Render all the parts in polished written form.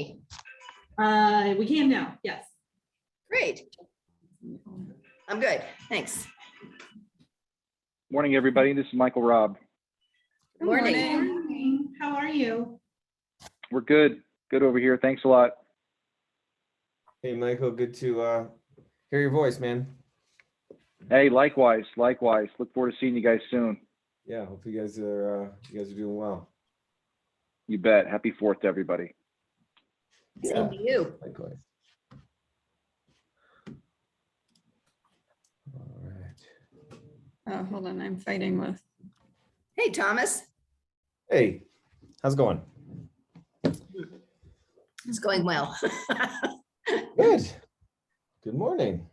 We can now, yes. Great. I'm good. Thanks. Morning, everybody. This is Michael Robb. Good morning. Morning. How are you? We're good. Good over here. Thanks a lot. Hey, Michael, good to hear your voice, man. Hey, likewise. Look forward to seeing you guys soon. Yeah, hope you guys are doing well. You bet. Happy 4th to everybody. Same to you. Likewise. All right. Oh, hold on, I'm fighting with. Hey, Thomas. Hey, how's it going? It's going well. Good. Good morning.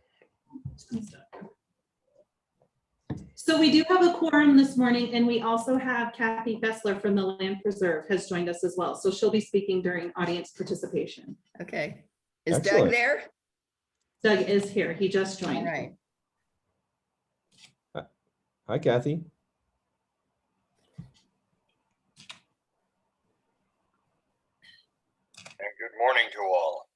So we do have a quorum this morning, and we also have Kathy Bessler from the Land Preserve has joined us as well. So she'll be speaking during audience participation. Okay. Is Doug Excellent. there? Doug is here. He just All joined. right. Hi, Kathy. And good morning to all.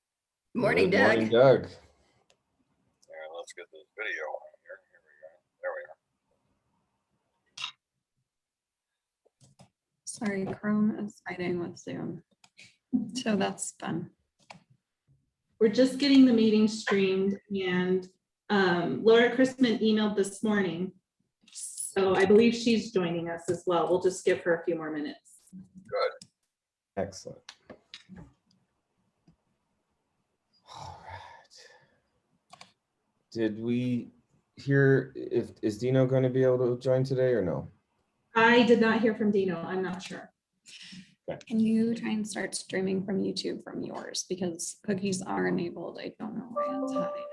Morning, Good Doug. morning, Doug. Here, let's get this video on here. Here we go. There we are. Sorry, Chrome is fighting with Zoom. So that's fun. We're just getting the meeting streamed, and Laura Christman emailed this morning. So I believe she's joining us as well. We'll just give her a few more minutes. Excellent. All right. Did we hear is Dino going to be able to join today or no? I did not hear from Dino. I'm not sure. Can you try and start streaming from YouTube from yours? Because cookies are enabled. I don't know why it's having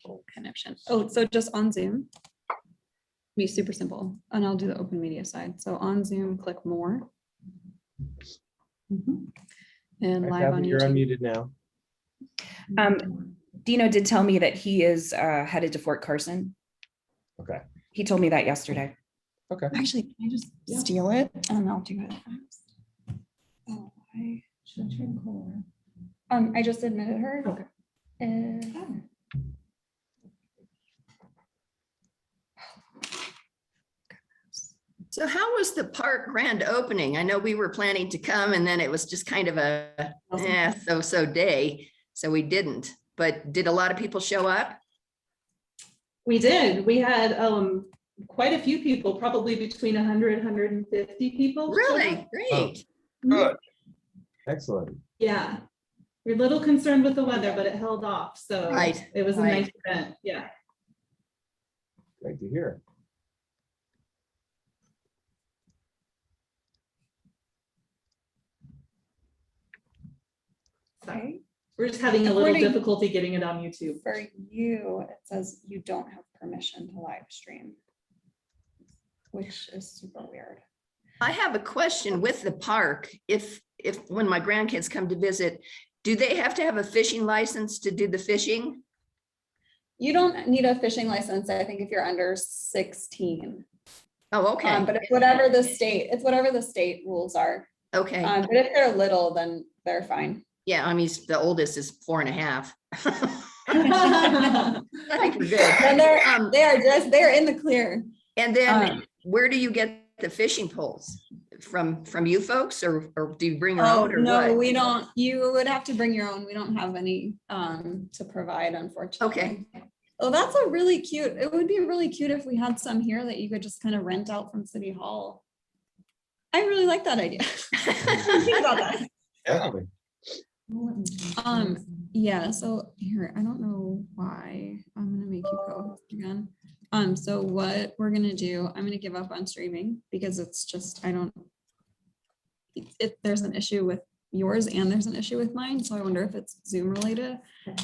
a connection. Oh, so just on Zoom. Be super simple. And I'll do the open media side. So on Zoom, click more. And Hi, live on Kathy, you're YouTube. unmuted now. Dino did tell me that he is headed to Fort Carson. Okay. He told me that yesterday. Okay. Actually, can I just steal it and I'll do it? Oh, I just admitted her. Okay. So how was the park grand opening? I know we were planning to come and then it was just kind of a so day. So we didn't, but did a lot of people show up? We did. We had quite a few people, probably between 100, 150 people. Really? Great. Good. Excellent. Yeah. We're a little concerned with the weather, but it held off. So Right, it was a right. nice event. Yeah. Great to hear. Okay. We're just having a little According- difficulty getting it on YouTube. For you, it says you don't have permission to live stream, which is super weird. I have a question with the park. If when my grandkids come to visit, do they have to have a fishing license to do the fishing? You don't need a fishing license, I think, if you're under 16. Oh, okay. But it's whatever the state rules are. Okay. But if they're little, then they're fine. Yeah, I mean, the oldest is 4.5. I I think we're good. Then they're in the clear. And then where do you get the fishing poles? From you folks or do you bring your Oh, own or no, what? we don't. You would have to bring your own. We don't have any to provide, unfortunately. Okay. Oh, that's a really cute. It would be really cute if we had some here that you could just kind of rent out from City Hall. I really like that idea. Think about that. Yeah. Yeah, so here, I don't know why. I'm gonna make you co-host again. So what we're gonna do, I'm gonna give up on streaming because it's just, there's an issue with yours and there's an issue with mine, so I wonder if it's Zoom related.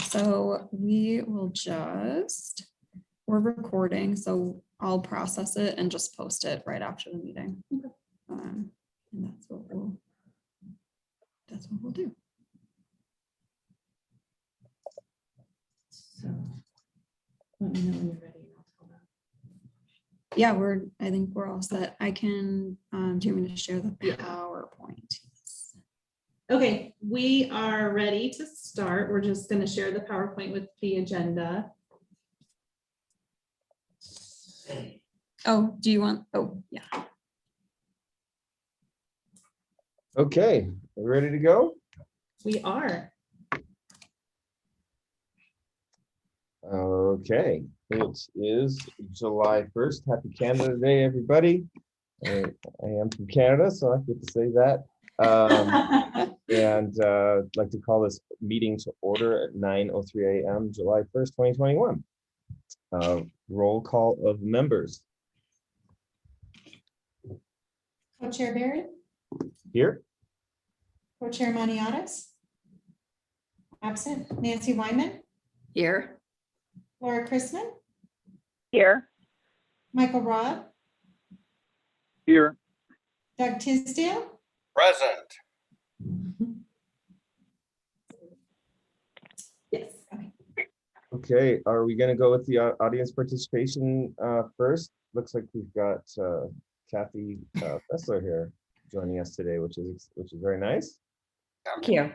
So we will we're recording, so I'll process it and just post it right after the meeting. And that's what we'll do. So let me know when you're ready. and I'll tell them. Yeah, I think we're all set. I can, do you want me to share the Yeah. PowerPoint? Okay, we are ready to start. We're just going to share the PowerPoint with the agenda. Oh, do you want, oh, yeah. Okay, we ready to go? We are. Okay, it is July 1st. Happy Canada Day, everybody. I am from Canada, so I get to say that. And I'd like to call this meeting to order at 9:03 a.m., July 1st, 2021. Roll call of members. Co-Chair Barrett, Here, Co-Chair Maniatis. Absent. Nancy Wyman, Here, Laura Chrisman, Here. Michael Robb, Here. Doug Tisdale, Present. Yes. okay, are we gonna go with the audience participation first? Looks like we've got Kathy Fessler here joining us today, which is very nice. Thank you.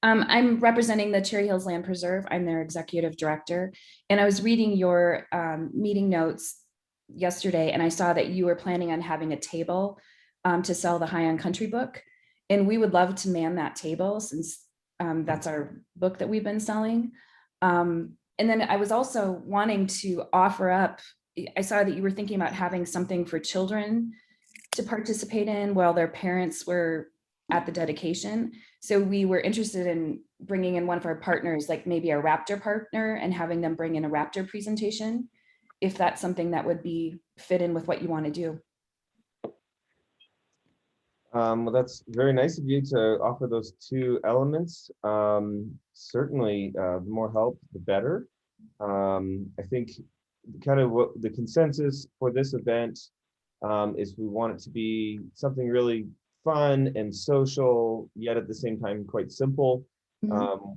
I'm representing the Cherry Hills Land Preserve. I'm their executive director. And I was reading your meeting notes yesterday, and I saw that you were planning on having a table to sell the High on Country book. And we would love to man that table since that's our book that we've been selling. And then I was also wanting to offer up, I saw that you were thinking about having something for children to participate in while their parents were at the dedication. So we were interested in bringing in one of our partners, like maybe a Raptor partner, and having them bring in a Raptor presentation, if that's something that would be fit in with what you want to do. Well, that's very nice of you to offer those two elements. Certainly, the more help, the better. I think kind of what the consensus for this event is we want it to be something really fun and social, yet at the same time quite simple.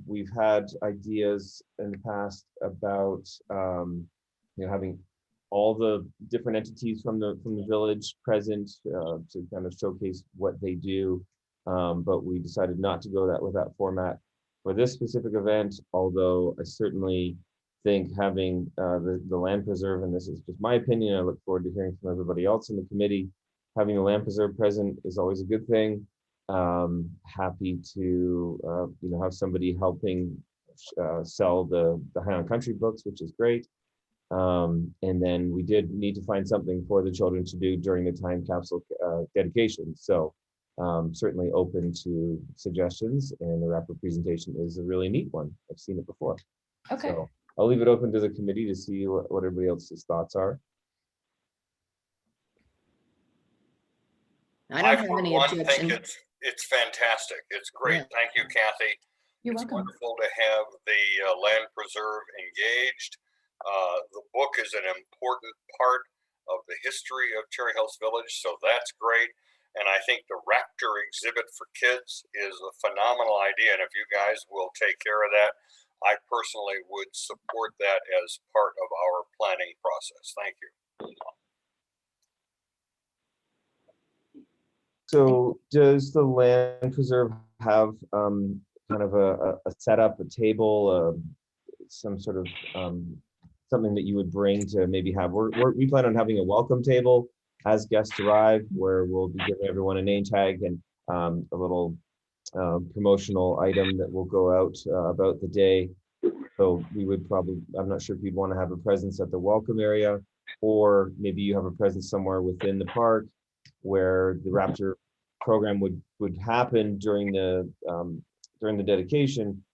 We've had ideas in the past about having all the different entities from the village present to kind of showcase what they do, but we decided not to go with that format for this specific event. Although I certainly think having the land preserve, and this is just my opinion, I look forward to hearing from everybody else in the committee. Having the land preserve present is always a good thing. Happy to have somebody helping sell the High on Country books, which is great. And then we did need to find something for the children to do during the time capsule dedication. So certainly open to suggestions, and the Raptor presentation is a really neat one. I've seen it before. Okay. So I'll leave it open to the committee to see what everybody else's thoughts are. I don't have for any one, think objection. it's fantastic. It's great. Yeah. Thank you, Kathy. You're It's welcome. wonderful to have the land preserve engaged. The book is an important part of the history of Cherry Hills Village, so that's great. And I think the Raptor exhibit for kids is a phenomenal idea. And if you guys will take care of that, I personally would support that as part of our planning process. Thank you. So does the land preserve have kind of a setup, a table, some sort of something that you would bring to maybe have? We plan on having a welcome table as guests arrive, where we'll be giving everyone a name tag and a little promotional item that will go out about the day. So we would probably, I'm not sure if you'd want to have a presence at the welcome area, or maybe you have a presence somewhere within the park where the Raptor program would happen during the dedication,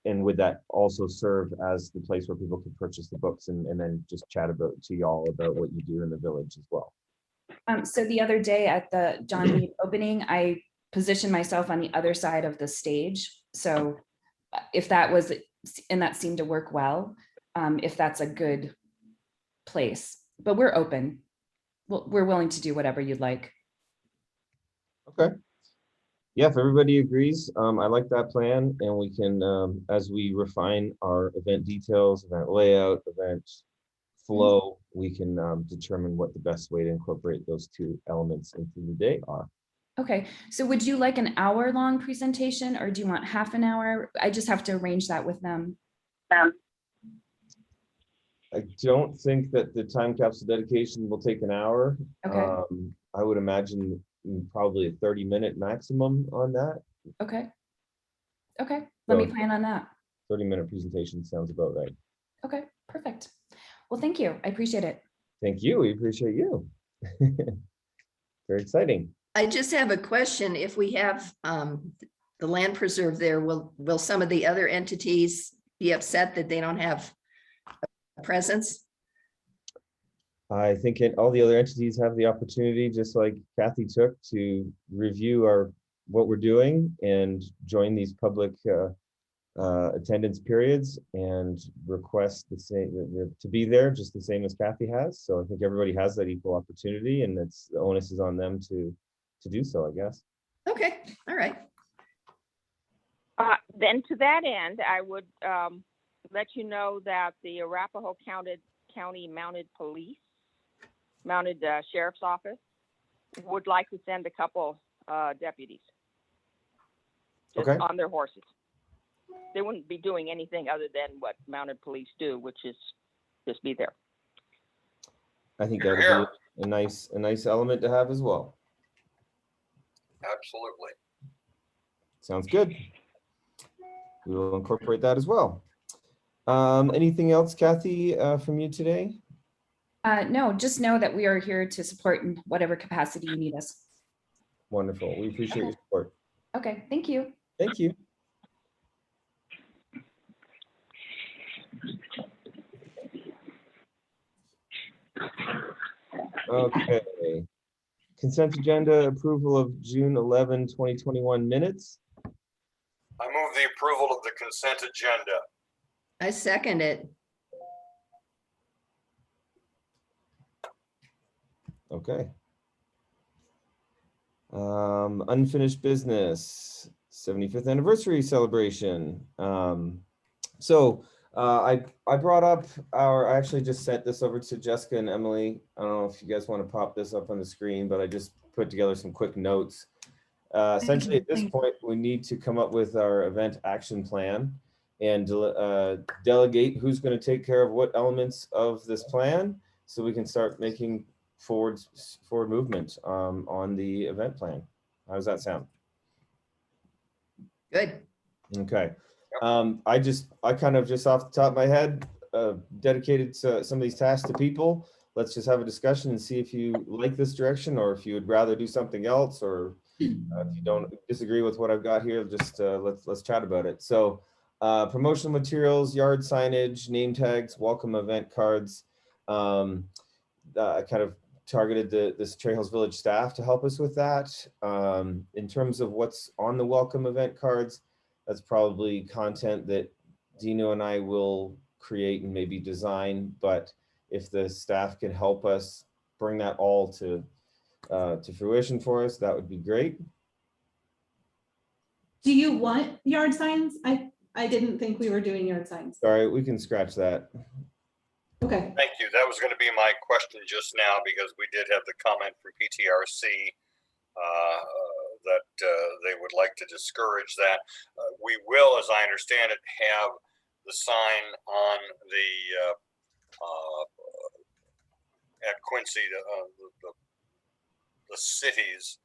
and would that also serve as the place where people could purchase the books and then just chat to y'all about what you do in the village as well? So the other day at the John Mead opening, I positioned myself on the other side of the stage. So if that was, and that seemed to work well, if that's a good place, but we're open. We're willing to do whatever you'd like. Okay. Yeah, if everybody agrees, I like that plan, and we can, as we refine our event details, event layout, event flow, we can determine what the best way to incorporate those two elements into the day are. Okay, so would you like an hour-long presentation or do you want half an hour? I just have to arrange that with them. I don't think that the time capsule dedication will take an hour. Okay. I would imagine probably a 30-minute maximum on that. Okay. Okay, let me So- plan on that. 30-minute presentation sounds about right. Okay, perfect. Well, thank you. I appreciate it. Thank you. We appreciate you. Very exciting. I just have a question. If we have the land preserve there, will some of the other entities be upset that they don't have a presence? I think all the other entities have the opportunity, just like Kathy took, to review what we're doing and join these public attendance periods and request the same to be there, just the same as Kathy has. So I think everybody has that equal opportunity, and the onus is on them to do so, I guess. Okay, all right. Then to that end, I would let you know that the Arapahoe County Mounted Sheriff's Office would like to send a couple deputies just Okay. on their horses. They wouldn't be doing anything other than what mounted police do, which is just be there. I think that would be a nice element to have as well. Absolutely. Sounds good. We will incorporate that as well. Anything else, Kathy, from you today? No, just know that we are here to support in whatever capacity you need us. Wonderful. We appreciate your support. Okay, thank you. Thank you. Okay. Consent agenda approval of June 11, 2021 minutes. I move the approval of the consent agenda. I second it. Okay. Unfinished business, 75th anniversary celebration. I brought up I actually just sent this over to Jessica and Emily. I don't know if you guys want to pop this up on the screen, but I just put together some quick notes. Essentially, at this point, we need to come up with our event action plan and delegate who's going to take care of what elements of this plan, so we can start making forward movement on the event plan. How does that sound? Good. Okay. I kind of just off the top of my head dedicated some of these tasks to people. Let's just have a discussion and see if you like this direction, or if you would rather do something else, or if you don't disagree with what I've got here, just let's chat about it. So promotional materials, yard signage, name tags, welcome event cards. I kind of targeted this Cherry Hills Village staff to help us with that. In terms of what's on the welcome event cards, that's probably content that Dino and I will create and maybe design, but if the staff can help us bring that all to fruition for us, that would be great. Do you want yard signs? I didn't think we were doing yard signs. Sorry, we can scratch that. Okay. Thank you. That was going to be my question just now, because we did have the comment from PTRC that they would like to discourage that. We will, as I understand it, have the sign on the at Quincy, the city's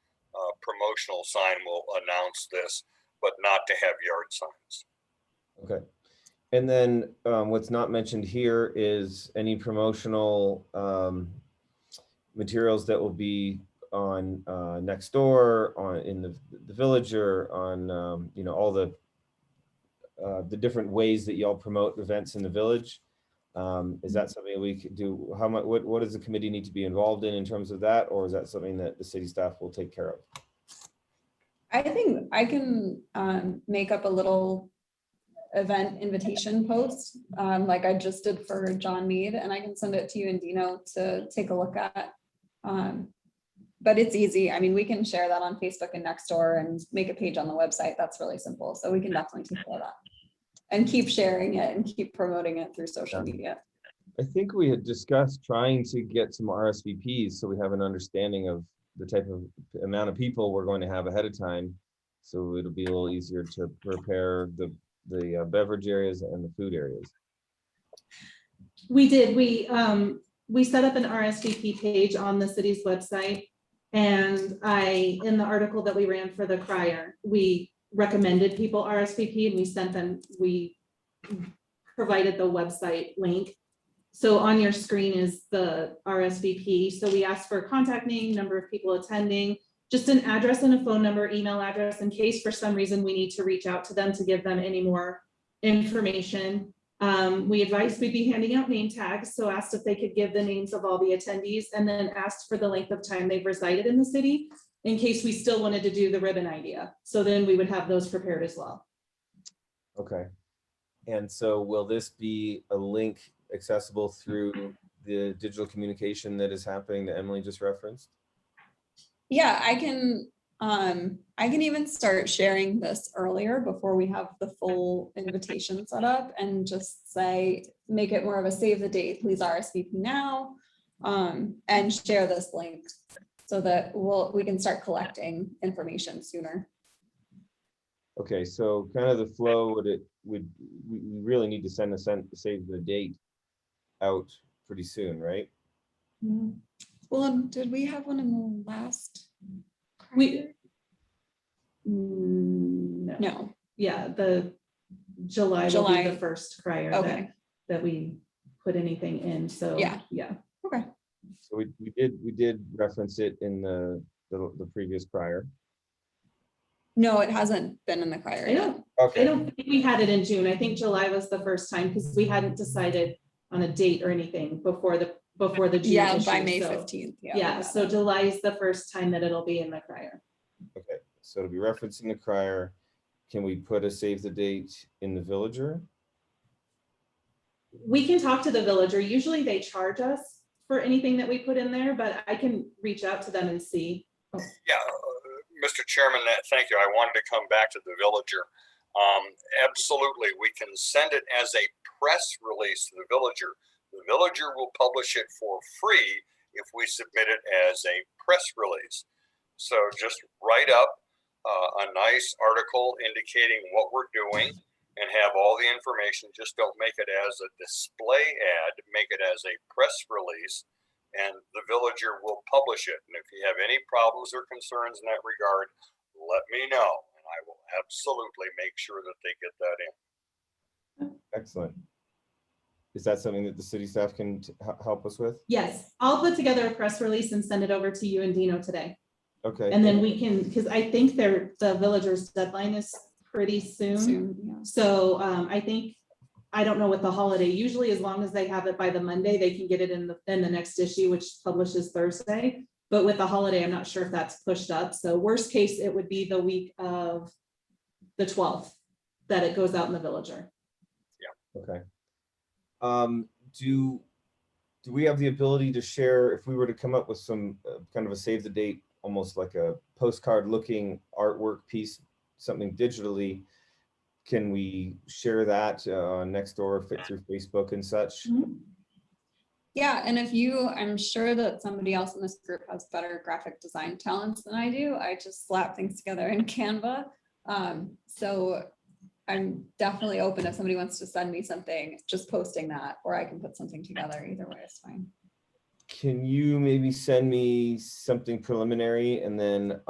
promotional sign will announce this, but not to have yard signs. Okay. And then what's not mentioned here is any promotional materials that will be on next door, in the village, or on all the different ways that y'all promote events in the village. Is that something we could do? How much? What does the committee need to be involved in terms of that, or is that something that the city staff will take care of? I think I can make up a little event invitation post, like I just did for John Mead, and I can send it to you and Dino to take a look at. But it's easy. I mean, we can share that on Facebook and Nextdoor and make a page on the website. That's really simple. So we can definitely take care of that and keep sharing it and keep promoting it through social media. I think we had discussed trying to get some RSVPs so we have an understanding of the type of amount of people we're going to have ahead of time. So it'll be a little easier to prepare the beverage areas and the food areas. We did, we set up an RSVP page on the city's website. And in the article that we ran for the crier, we recommended people RSVP and we sent them, we provided the website link. So on your screen is the RSVP. So we asked for a contact name, number of people attending, just an address and a phone number, email address, in case for some reason we need to reach out to them to give them any more information. We advised we'd be handing out name tags, so asked if they could give the names of all the attendees, and then asked for the length of time they've resided in the city in case we still wanted to do the ribbon idea. So then we would have those prepared as well. Okay. And so will this be a link accessible through the digital communication that is happening that Emily just referenced? Yeah, I can even start sharing this earlier before we have the full invitation set up and just say, make it more of a save the date, please RSVP now, and share this link so that we can start collecting information sooner. Okay, so kind of the flow we really need to save the date out pretty soon, right? Well, did we have one in the last? We, no. No, Yeah, the July will be July. the first crier Okay. that we put anything in, so. Yeah. Yeah. okay. So we did reference it in the previous prior. No, it hasn't been in the crier I yet. don't, I Okay, don't think we had it in June. I think July was the first time because we hadn't decided on a date or anything before the June Yeah, by issue, May so- 15th. Yeah, so July is the first time that it'll be in the crier. okay. So to be referencing the crier, can we put a save the date in the villager? We can talk to the villager. Usually they charge us for anything that we put in there, but I can reach out to them and see. Yeah, Mr. Chairman, thank you. I wanted to come back to the villager. Absolutely, we can send it as a press release to the villager. The villager will publish it for free if we submit it as a press release. So just write up a nice article indicating what we're doing and have all the information. Just don't make it as a display ad, make it as a press release, and the villager will publish it. And if you have any problems or concerns in that regard, let me know, and I will absolutely make sure that they get that in. Excellent. Is that something that the city staff can help us with? Yes, I'll put together a press release and send it over to you and Dino today. Okay. And then we can, because I think the villager's deadline is pretty soon. Soon, yeah. So I don't know what the holiday, usually as long as they have it by the Monday, they can get it in the next issue, which publishes Thursday. But with the holiday, I'm not sure if that's pushed up. So worst case, it would be the week of the 12th that it goes out in the villager. Okay. Do we have the ability to share, if we were to come up with some kind of a save the date, almost like a postcard looking artwork piece, something digitally, can we share that next door, fit through Facebook and such? Yeah, and I'm sure that somebody else in this group has better graphic design talents than I do. I just slap things together in Canva. So I'm definitely open if somebody wants to send me something, just posting that, or I can put something together. Either way is fine. Can you maybe send me something preliminary and then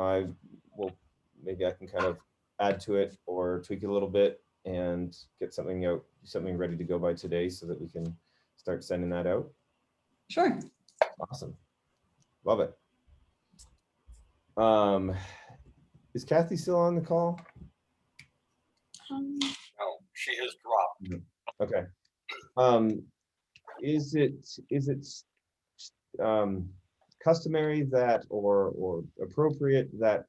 maybe I can kind of add to it or tweak it a little bit and get something out, something ready to go by today so that we can start sending that out? Sure. Awesome. Love it. Is Kathy still on the call? No, she has dropped. Okay. Is it customary that or appropriate that,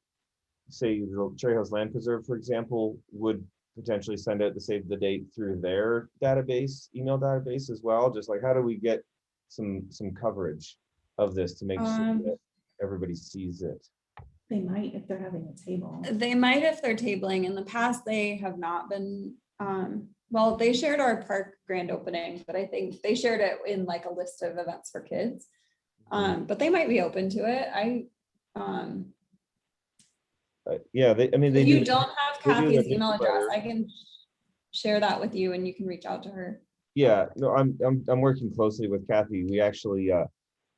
say, the Cherry Hills Land Preserve, for example, would potentially send out the save the date through their database, email database as well? Just like, how do we get some coverage of this to make sure that everybody sees it? They might if they're having a table. They might if they're tabling. In the past, they have not been, well, they shared our park grand opening, but I think they shared it in like a list of events for kids. But they might be open to it. Yeah, I mean, they If you do. don't have they do Kathy's a email address, newsletter. I can share that with you and you can reach out to her. Yeah, no, I'm working closely with Kathy. We actually,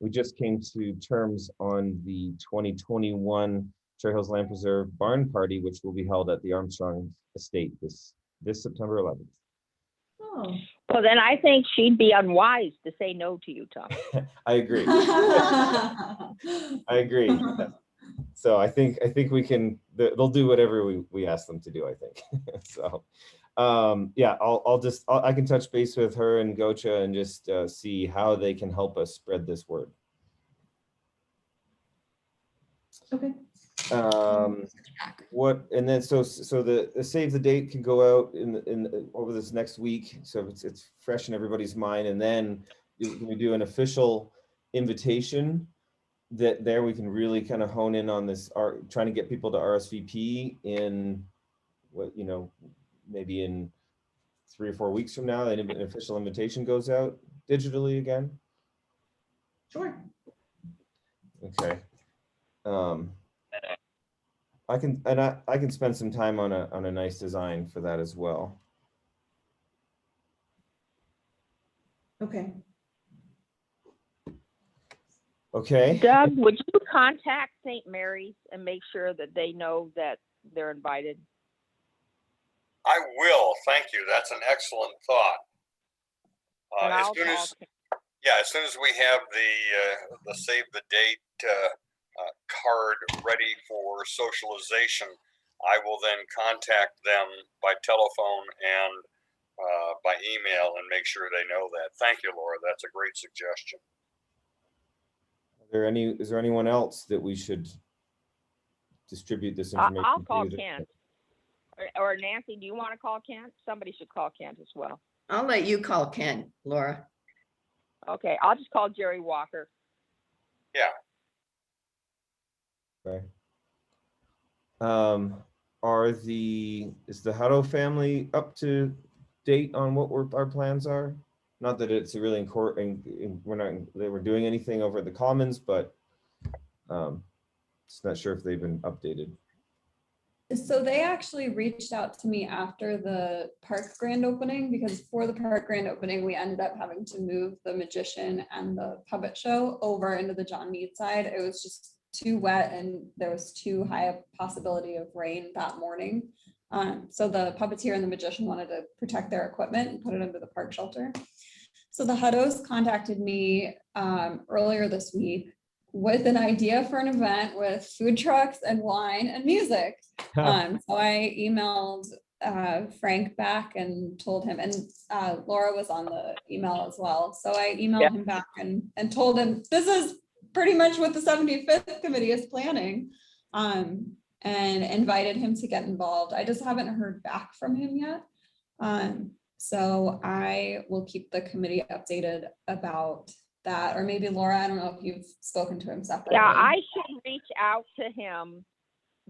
we just came to terms on the 2021 Cherry Hills Land Preserve Barn Party, which will be held at the Armstrong Estate this September 11th. Oh. Well, then I think she'd be unwise to say no to you, Tom. I agree. I agree. So I think we can, they'll do whatever we ask them to do, I think. So, yeah, I can touch base with her and Gocha and just see how they can help us spread this word. Okay. And then so the save the date can go out over this next week, so it's fresh in everybody's mind, and then we do an official invitation that there we can really kind of hone in on this, trying to get people to RSVP in what, maybe in 3 or 4 weeks from now, an official invitation goes out digitally again. Sure. Okay. I can spend some time on a nice design for that as well. Okay. Okay. Doug, would you contact St. Mary's and make sure that they know that they're invited? I will. Thank you. That's an excellent thought. And As I'll soon call as as soon as we have the save the date card ready for socialization, I will then contact them by telephone and by email and make sure they know that. Thank you, Laura. That's a great suggestion. Is there anyone else that we should distribute this information? I'll call to? Kent. Or Nancy, do you want to call Kent? Somebody should call Kent as well. I'll let you call Ken, Laura. Okay, I'll just call Jerry Walker. Yeah. Okay. Is the Hutto family up to date on what our plans are? Not that it's really important, they were doing anything over at the Commons, but just not sure if they've been updated. So they actually reached out to me after the park grand opening, because for the park grand opening, we ended up having to move the magician and the puppet show over into the John Mead side. It was just too wet and there was too high a possibility of rain that morning. So the puppeteer and the magician wanted to protect their equipment and put it under the park shelter. So the Huttos contacted me earlier this week with an idea for an event with food trucks and wine and music. So I emailed Frank back and told him, and Laura was on the email as well. So I emailed him back and told him, this is pretty much what the 75th committee is planning, and invited him to get involved. I just haven't heard back from him yet. So I will keep the committee updated about that, or maybe Laura, I don't know if you've spoken to him separately. Yeah, I should reach out to him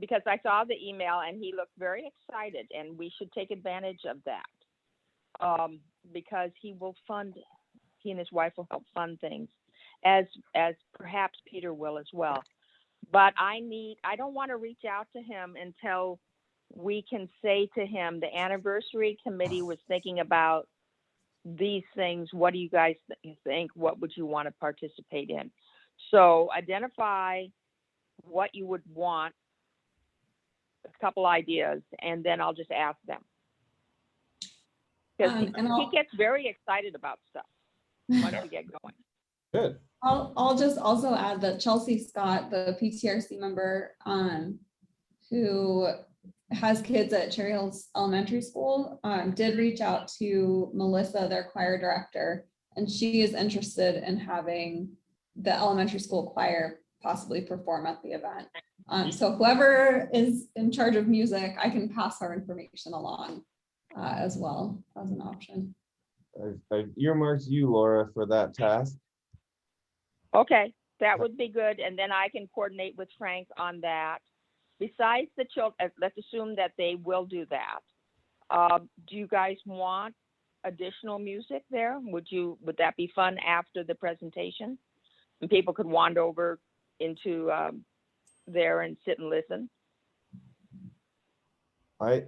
because I saw the email and he looked very excited, and we should take advantage of that because he and his wife will help fund things, as perhaps Peter will as well. But I don't want to reach out to him until we can say to him, the anniversary committee was thinking about these things. What do you guys think? What would you want to participate in? So identify what you would want, a couple ideas, and then I'll just ask them. Because he gets very excited about stuff once you get going. Good. I'll just also add that Chelsea Scott, the PTRC member, who has kids at Cherry Hills Elementary School, did reach out to Melissa, their choir director, and she is interested in having the elementary school choir possibly perform at the event. So whoever is in charge of music, I can pass our information along as well as an option. I've earmarked you, Laura, for that task. Okay, that would be good. And then I can coordinate with Frank on that. Besides the children, let's assume that they will do that. Do you guys want additional music there? Would that be fun after the presentation? And people could wander over into there and sit and listen? I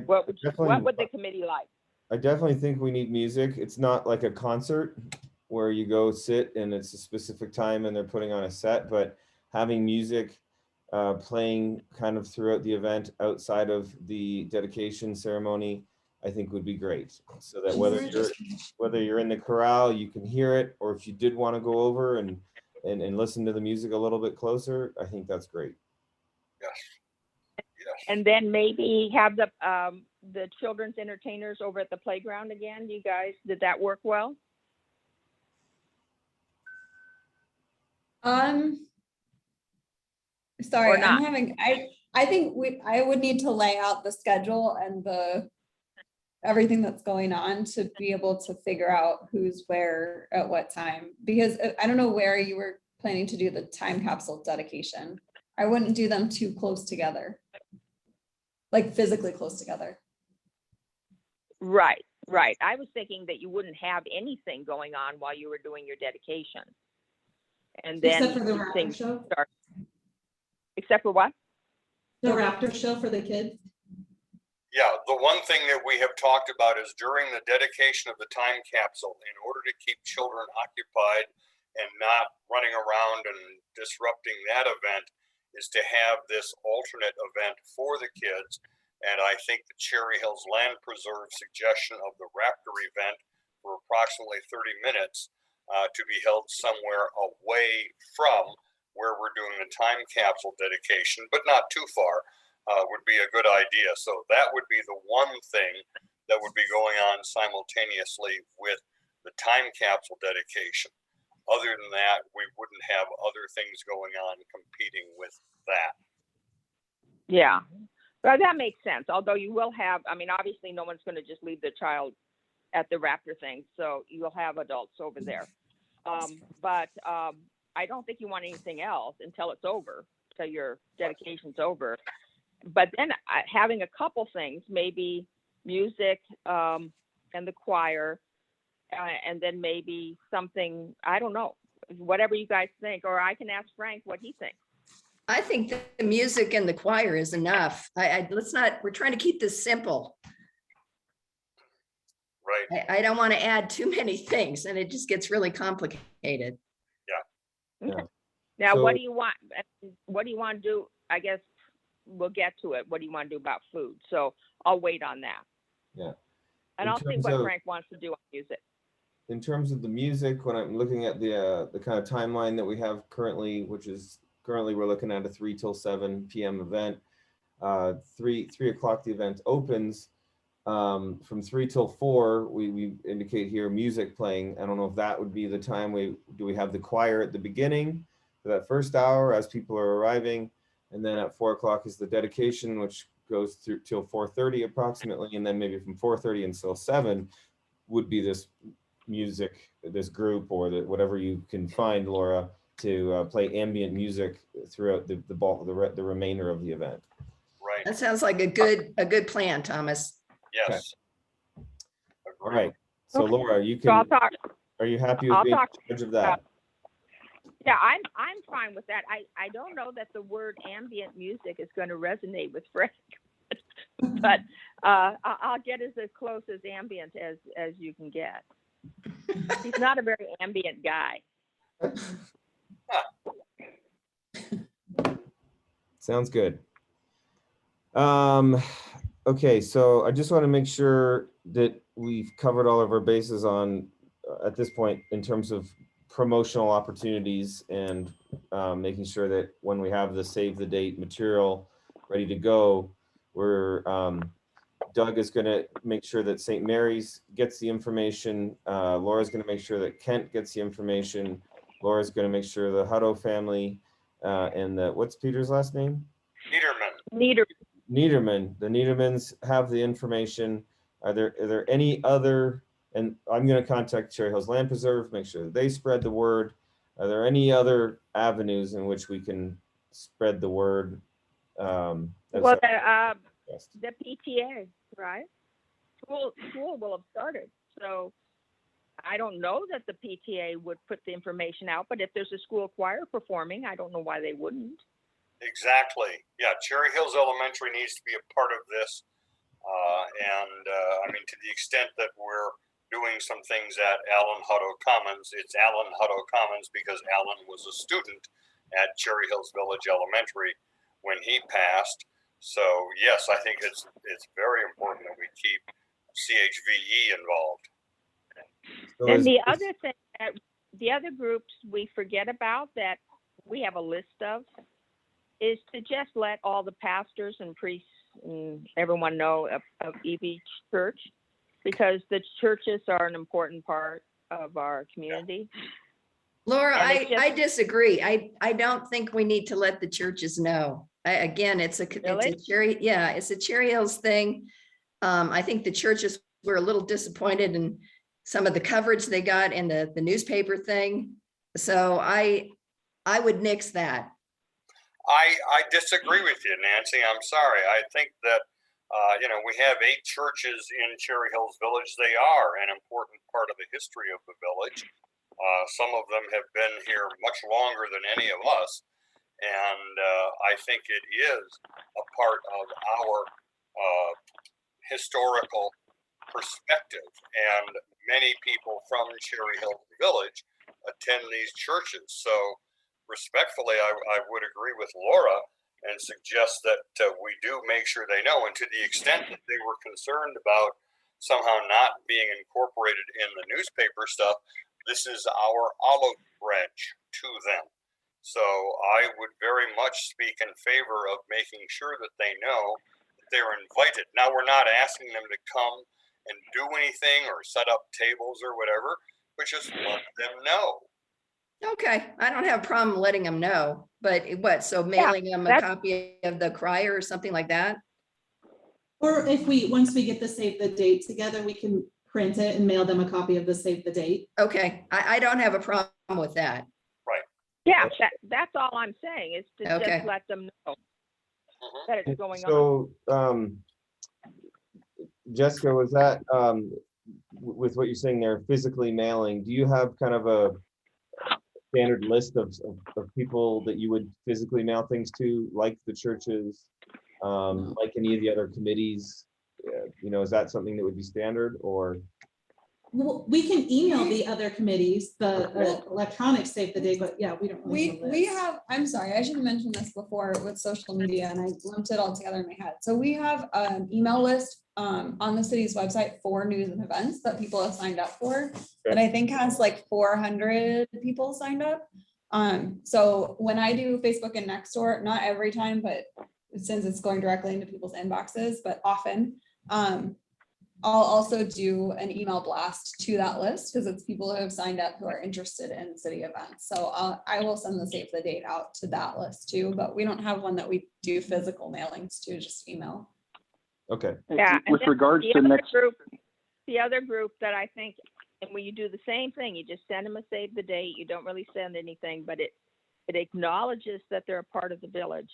What would definitely, the committee like? I definitely think we need music. It's not like a concert where you go sit and it's a specific time and they're putting on a set, but having music playing kind of throughout the event outside of the dedication ceremony, I think would be great. So that whether you're in the corral, you can hear it, or if you did want to go over and listen to the music a little bit closer, I think that's great. Yes. Yes. And then maybe have the children's entertainers over at the playground again. You guys, did that work well? Sorry, Or not? I'm having, I think I would need to lay out the schedule and everything that's going on to be able to figure out who's where at what time. Because I don't know where you were planning to do the time capsule dedication. I wouldn't do them too close together. Like physically close together. Right, right. I was thinking that you wouldn't have anything going on while you were doing your dedication. And then Except for the raptor things show? start. Except for what? The raptor show for the kids? Yeah, the one thing that we have talked about is during the dedication of the time capsule, in order to keep children occupied and not running around and disrupting that event, is to have this alternate event for the kids. And I think the Cherry Hills Land Preserve suggestion of the raptor event for approximately 30 minutes to be held somewhere away from where we're doing the time capsule dedication, but not too far, would be a good idea. So that would be the one thing that would be going on simultaneously with the time capsule dedication. Other than that, we wouldn't have other things going on competing with that. Yeah, well, that makes sense. Although you will have, I mean, obviously no one's going to just leave the child at the raptor thing. So you'll have adults over there. But I don't think you want anything else until it's over, till your dedication's over. But then having a couple things, maybe music and the choir, and then maybe something, I don't know, whatever you guys think, or I can ask Frank what he thinks. I think that the music and the choir is enough. Let's not, we're trying to keep this simple. Right. I don't want to add too many things and it just gets really complicated. Yeah. Now, So- what do you want? What do you want to do? I guess we'll get to it. What do you want to do about food? So I'll wait on that. Yeah. And In I'll see terms what of- Frank wants to do on music. In terms of the music, when I'm looking at the kind of timeline that we have currently, which is currently we're looking at a 3 till 7 p.m. event. 3 o'clock the event opens. From 3 till 4, we indicate here music playing. I don't know if that would be the time we have the choir at the beginning for that first hour as people are arriving, and then at 4 o'clock is the dedication, which goes through till 4:30 approximately, and then maybe from 4:30 until 7 would be this music, this group, or whatever you can find, Laura, to play ambient music throughout the remainder of the event. Right. That sounds like a good plan, Thomas. Yes. All right. So Okay. Laura, you So I'll can. talk. Are you happy I'll with being talk in charge of that? Yeah, I'm fine with that. I don't know that the word ambient music is going to resonate with Frank, but I'll get as close as ambient as you can get. He's not a very ambient guy. Sounds good. Okay, so I just want to make sure that we've covered all of our bases on at this point in terms of promotional opportunities and making sure that when we have the save the date material ready to go, we're Doug is going to make sure that St. Mary's gets the information. Laura's going to make sure that Kent gets the information. Laura's going to make sure the Hutto family and what's Peter's last name? Niederman. The Niedermans have the information. Are there any other, and I'm going to contact Cherry Hills Land Preserve, make sure that they spread the word. Are there any other avenues in which we can spread the word? Well, the PTA, right? School will have started. So I don't know that the PTA would put the information out, but if there's a school choir performing, I don't know why they wouldn't. Exactly. Yeah, Cherry Hills Elementary needs to be a part of this. I mean, to the extent that we're doing some things at Allen Hutto Commons, it's Allen Hutto Commons because Allen was a student at Cherry Hills Village Elementary when he passed. So yes, I think it's very important that we keep CHVE involved. So And is- the other thing that the other groups we forget about that we have a list of is to just let all the pastors and priests and everyone know of each church, because the churches are an important part of our community. Laura, And it's I disagree. I don't think we need to let the churches know. Again, it's a Really? it's a Cherry Hills thing. I think the churches were a little disappointed in some of the coverage they got in the newspaper thing. So I would nix that. I disagree with you, Nancy. I'm sorry. I think that, we have 8 churches in Cherry Hills Village. They are an important part of the history of the village. Some of them have been here much longer than any of us. And I think it is a part of our historical perspective. And many people from Cherry Hills Village attend these churches. So respectfully, I would agree with Laura and suggest that we do make sure they know. And to the extent that they were concerned about somehow not being incorporated in the newspaper stuff, this is our olive branch to them. So I would very much speak in favor of making sure that they know that they're invited. Now, we're not asking them to come and do anything or set up tables or whatever, but just let them know. Okay, I don't have a problem letting them know, but what, so mailing them a that's- copy of the crier or something like that? Or if once we get the save the date together, we can print it and mail them a copy of the save the date. Okay, I don't have a problem with that. Yeah, that's all I'm saying is to Okay. just let them know Mhm. that it's going on. So, Jessica, was that, with what you're saying there, physically mailing, do you have kind of a standard list of people that you would physically mail things to, like the churches, like any of the other committees? Is that something that would be standard, or? Well, we can email the other committees, the electronic save the date, but yeah, we don't. really have a We list. have, I'm sorry, I should have mentioned this before with social media and I lumped it all together in my head. So we have an email list on the city's website for news and events that people have signed up for. That I think has like 400 people signed up. So when I do Facebook and Nextdoor, not every time, but since it's going directly into people's inboxes, but often, I'll also do an email blast to that list because it's people who have signed up who are interested in city events. So I will send the save the date out to that list too, but we don't have one that we do physical mailings to, just email. Okay, Yeah. and With then regards the to other next, group- The other group that I think, and when you do the same thing, you just send them a save the date, you don't really send anything, but it acknowledges that they're a part of the village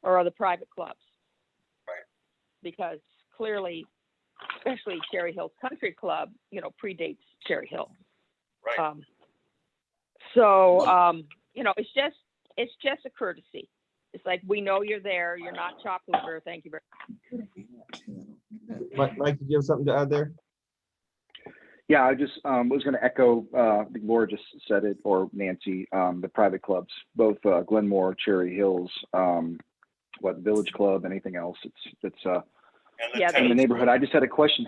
or the private clubs. Right. Because clearly, especially Cherry Hills Country Club, predates Cherry Hill. Right. It's just a courtesy. It's like, we know you're there, you're not chocolate liver, thank you very much. Mike, did you have something to add there? yeah, I just was going to echo, I think Laura just said it, or Nancy, the private clubs, both Glenmore, Cherry Hills, Village Club, anything else. It's And the Yeah, in the tenants neighborhood. I just had a question.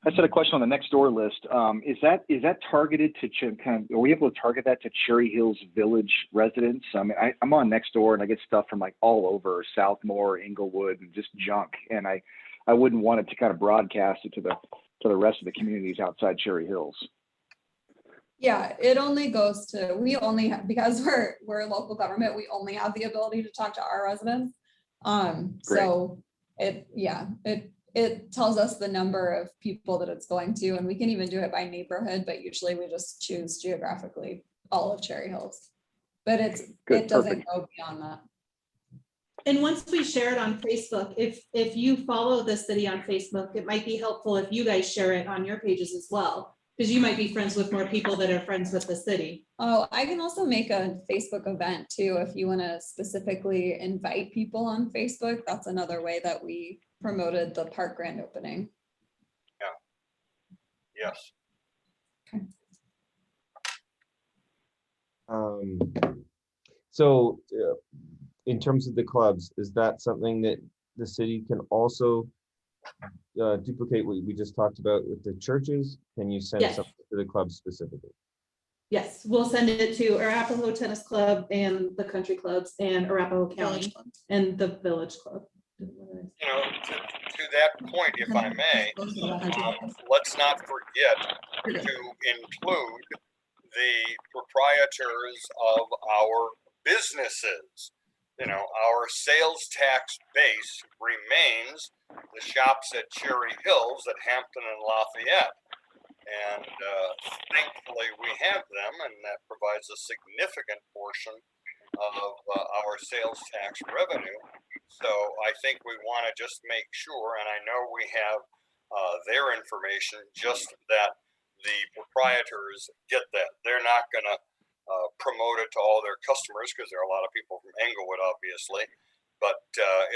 I just had a question on the next door list. Is that targeted to kind of, are we able to target that to Cherry Hills Village residents? I mean, I'm on next door and I get stuff from like all over Southmore, Inglewood, and just junk. And I wouldn't want it to kind of broadcast it to the rest of the communities outside Cherry Hills. Yeah, it only goes to, we only have, because we're a local government, we only have the ability to talk to our residents. So it tells us the number of people that it's going to, and we can even do it by neighborhood, but usually we just choose geographically all of Cherry Hills. But Good, it doesn't perfect. go beyond that. And once we share it on Facebook, if you follow the city on Facebook, it might be helpful if you guys share it on your pages as well. Because you might be friends with more people that are friends with the city. Oh, I can also make a Facebook event too, if you want to specifically invite people on Facebook. That's another way that we promoted the park grand opening. Yes. So in terms of the clubs, is that something that the city can also duplicate what we just talked about with the churches? Can you send Yes. something to the clubs specifically? Yes, we'll send it to Arapahoe Tennis Club and the country clubs and Arapahoe County and the Village Club. You know, to that point, if I may, let's not forget to include the proprietors of our businesses. You know, our sales tax base remains the shops at Cherry Hills, at Hampton and Lafayette. And thankfully we have them, and that provides a significant portion of our sales tax revenue. So I think we want to just make sure, and I know we have their information, just that the proprietors get that. They're not going to promote it to all their customers, because there are a lot of people from Englewood, obviously, but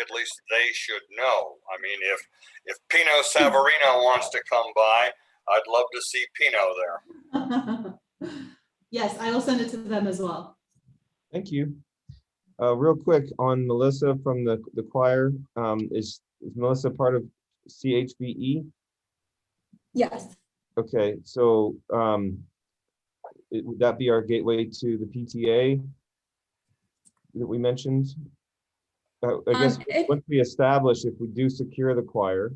at least they should know. I mean, if Pino Savarino wants to come by, I'd love to see Pino there. Yes, I will send it to them as well. Thank you. Real quick on Melissa from the choir, is Melissa part of CHBE? Yes. Okay, so would that be our gateway to the PTA that we mentioned? I guess once we establish, if we do secure the choir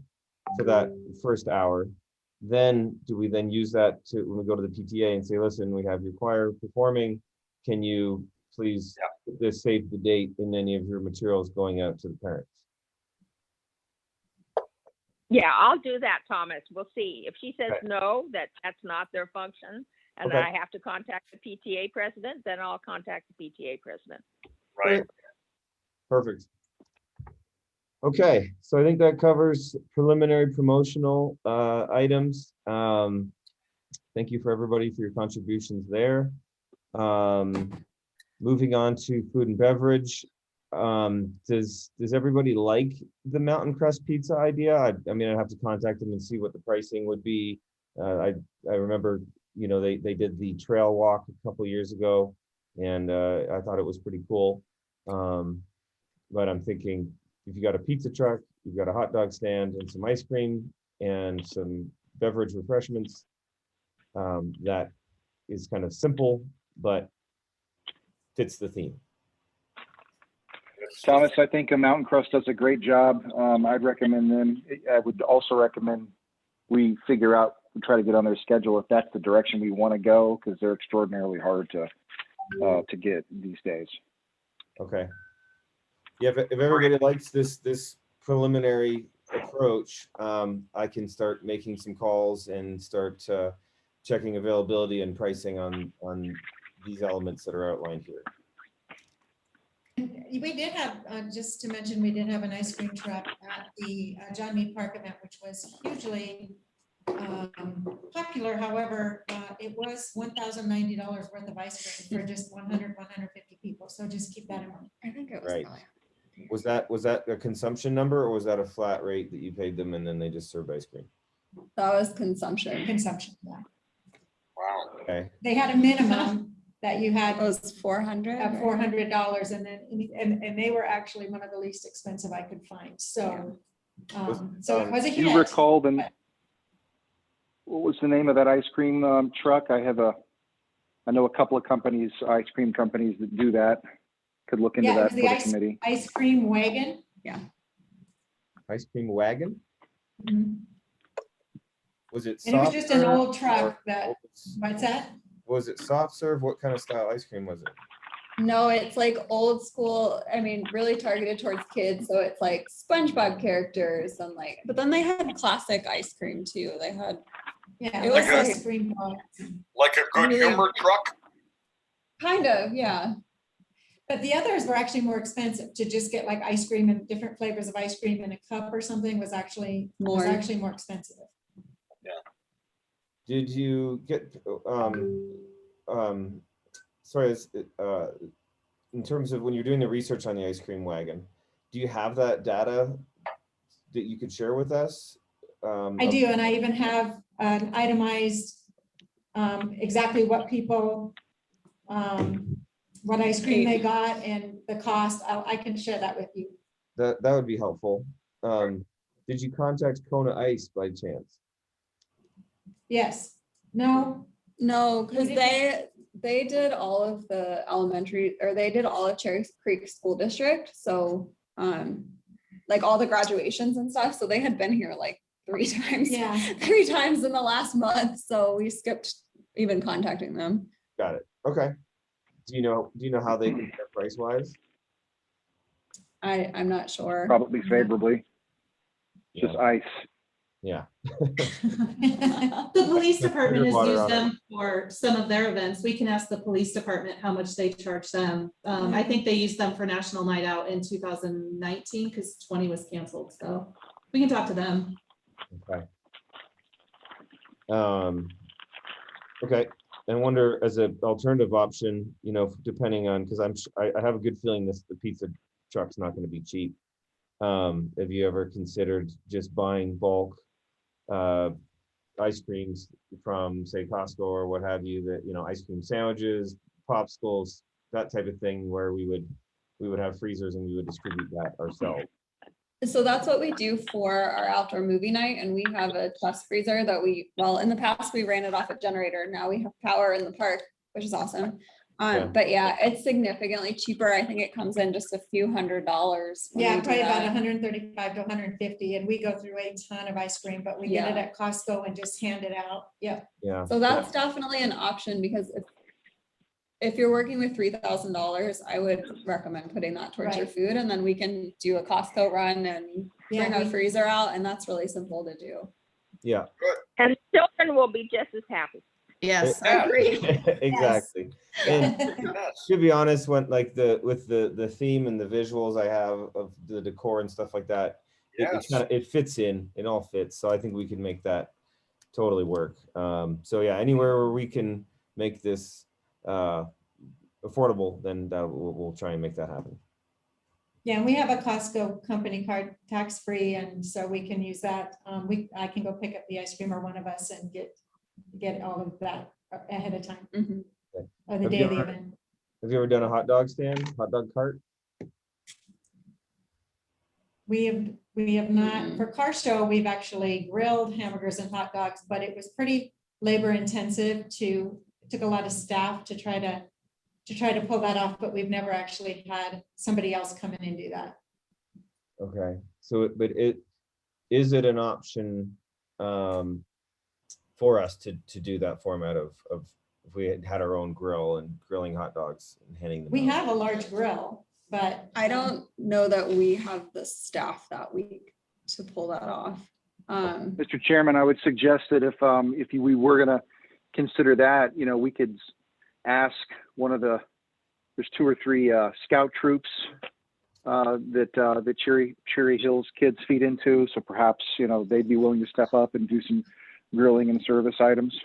for that first hour, then do we then use that to, when we go to the PTA and say, listen, we have your choir performing, can you please just save the date in any of your materials going out to the parents? Yeah, I'll do that, Thomas. We'll see. If she says Okay. no, that's not their function, and Okay. I have to contact the PTA president, then I'll contact the PTA president. Right. Perfect. Okay, so I think that covers preliminary promotional items. Thank you for everybody for your contributions there. Moving on to food and beverage. Does everybody like the Mountain Crust Pizza idea? I mean, I'd have to contact them and see what the pricing would be. I remember, you know, they did the trail walk a couple years ago, and I thought it was pretty cool. But I'm thinking, if you got a pizza truck, you've got a hot dog stand and some ice cream and some beverage refreshments, that is kind of simple, but fits the theme. Thomas, I think Mountain Crust does a great job. I'd recommend them. I would also recommend we figure out, try to get on their schedule if that's the direction we want to go, because they're extraordinarily hard to get these days. Okay. Yeah, if everybody likes this preliminary approach, I can start making some calls and start checking availability and pricing on these elements that are outlined here. We did have, just to mention, we did have an ice cream truck at the John Mead Park event, which was hugely popular. However, it was $1,090 worth of ice cream for just 150 people. So just keep that in mind. I think it was. Right. Was that a consumption number, or was that a flat rate that you paid them and then they just served ice cream? That was consumption. Consumption. Yeah. Wow. Okay. They had a minimum that you had It was 400. of $400, and then and they were actually one of the least expensive I could find. So, so it was a hit. Do you recall what was the name of that ice cream truck? I know a couple of companies, ice cream companies that do that. Could look into Yeah, it that was for the the committee. ice cream wagon. Ice cream wagon? Mhm. Was it And it was soft just an serve old truck or- that, what's that? Was it soft serve? What kind of style ice cream was it? No, it's like old school. I mean, really targeted towards kids. So it's like SpongeBob characters and like, but then they had classic ice cream too. They had, Yeah, It it was was like- ice cream. Like a good Really? humor truck? kind of, yeah. But the others were actually more expensive. To just get like ice cream and different flavors of ice cream in a cup or something was actually More. more expensive. did you get, sorry, in terms of when you're doing the research on the ice cream wagon, do you have that data that you could share with us? I do, and I even have an itemized exactly what people, what ice cream they got and the cost. I can share that with you. That would be helpful. Did you contact Kona Ice by chance? Yes, no, No, because did they did all of the elementary, or they did all of Cherry Creek School District, so like all the graduations and stuff, so they had been here like 3 times. yeah. 3 times in the last month, so we skipped even contacting them. Got it. Okay. Do you know how they compare price wise? I'm not sure. Probably favorably, just ice. Yeah. The police department has Water used on it. them for some of their events. We can ask the police department how much they charge them. I think they used them for National Night Out in 2019 because 20 was canceled. So we can talk to them. Okay. Okay. And I wonder, as an alternative option, you know, depending on, because I have a good feeling the pizza truck's not going to be cheap. Have you ever considered just buying bulk ice creams from, say, Costco or what have you, that, you know, ice cream sandwiches, popsicles, that type of thing, where we would have freezers and we would distribute that ourselves? So that's what we do for our outdoor movie night, and we have a chest freezer that well, in the past, we ran it off a generator. Now we have power in the park, which is awesome. Yeah. But yeah, it's significantly cheaper. I think it comes in just a few $100s. when Yeah, we do probably about that. 135 to 150, and we go through a ton of ice cream, but we get it Yeah. at Costco and just hand it out. Yep. Yeah. So that's definitely an option, because if you're working with $3,000, I would recommend putting that towards your Right. food, and then we can do a Costco run and bring Yeah, our we- freezer out, and that's really simple to do. Yeah. And children will be just as happy. Yes, I agree. Exactly. And Yes. to be honest, when like with the theme and the visuals I have of the decor and stuff like that, Yes. it fits in, it all fits. So I think we can make that totally work. So yeah, anywhere where we can make this affordable, then we'll try and make that happen. Yeah, and we have a Costco company card, tax-free, and so we can use that. I can go pick up the ice cream, or one of us, and get all of that ahead of time, Mhm. or the Have day you of the ever- event. Have you ever done a hot dog stand, hot dog cart? We have not, Mm. for car show, we've actually grilled hamburgers and hot dogs, but it was pretty labor intensive it took a lot of staff to try to pull that off, but we've never actually had somebody else come in and do that. Okay, so is it an option for us to do that format of if we had our own grill and grilling hot dogs and handing them We out? have a large grill, but I don't know that we have the staff that week to pull that off. Mr. Chairman, I would suggest that if we were gonna consider that, you know, we could ask there's 2 or 3 scout troops that Cherry Hills kids feed into. So perhaps, you know, they'd be willing to step up and do some grilling and service items.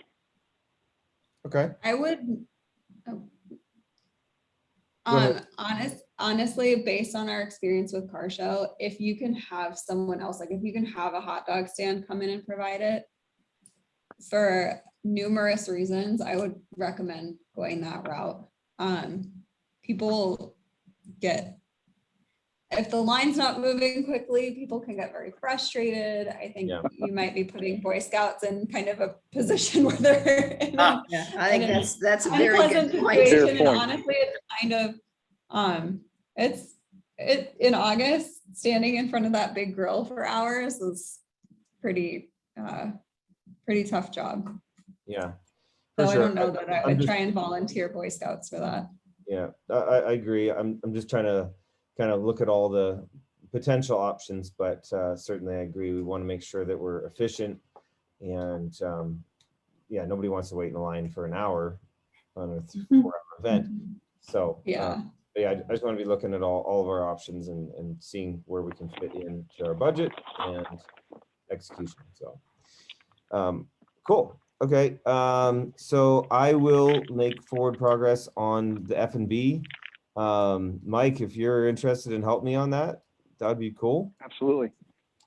Okay. I would. Go ahead. Honestly, based on our experience with car show, if you can have someone else, like if you can have a hot dog stand come in and provide it, for numerous reasons, I would recommend going that route. People if the line's not moving quickly, people can get very frustrated. I think Yeah. you might be putting Boy Scouts in kind of a position where they're in a Yeah, I think And that's a very unpleasant good point. Fair situation, and point. honestly, it's kind of, it in August, standing in front of that big grill for hours is pretty tough job. Yeah. So For I sure. don't know that I I'm would just- try and volunteer Boy Scouts for that. Yeah, I agree. I'm just trying to kind of look at all the potential options, but certainly I agree. We want to make sure that we're efficient, and yeah, nobody wants to wait in the line for an hour on a 4-hour event. So Yeah. yeah, I just want to be looking at all of our options and seeing where we can fit into our budget and execution. So cool. Okay, so I will make forward progress on the F&B. Mike, if you're interested in help me on that, that'd be cool. Absolutely.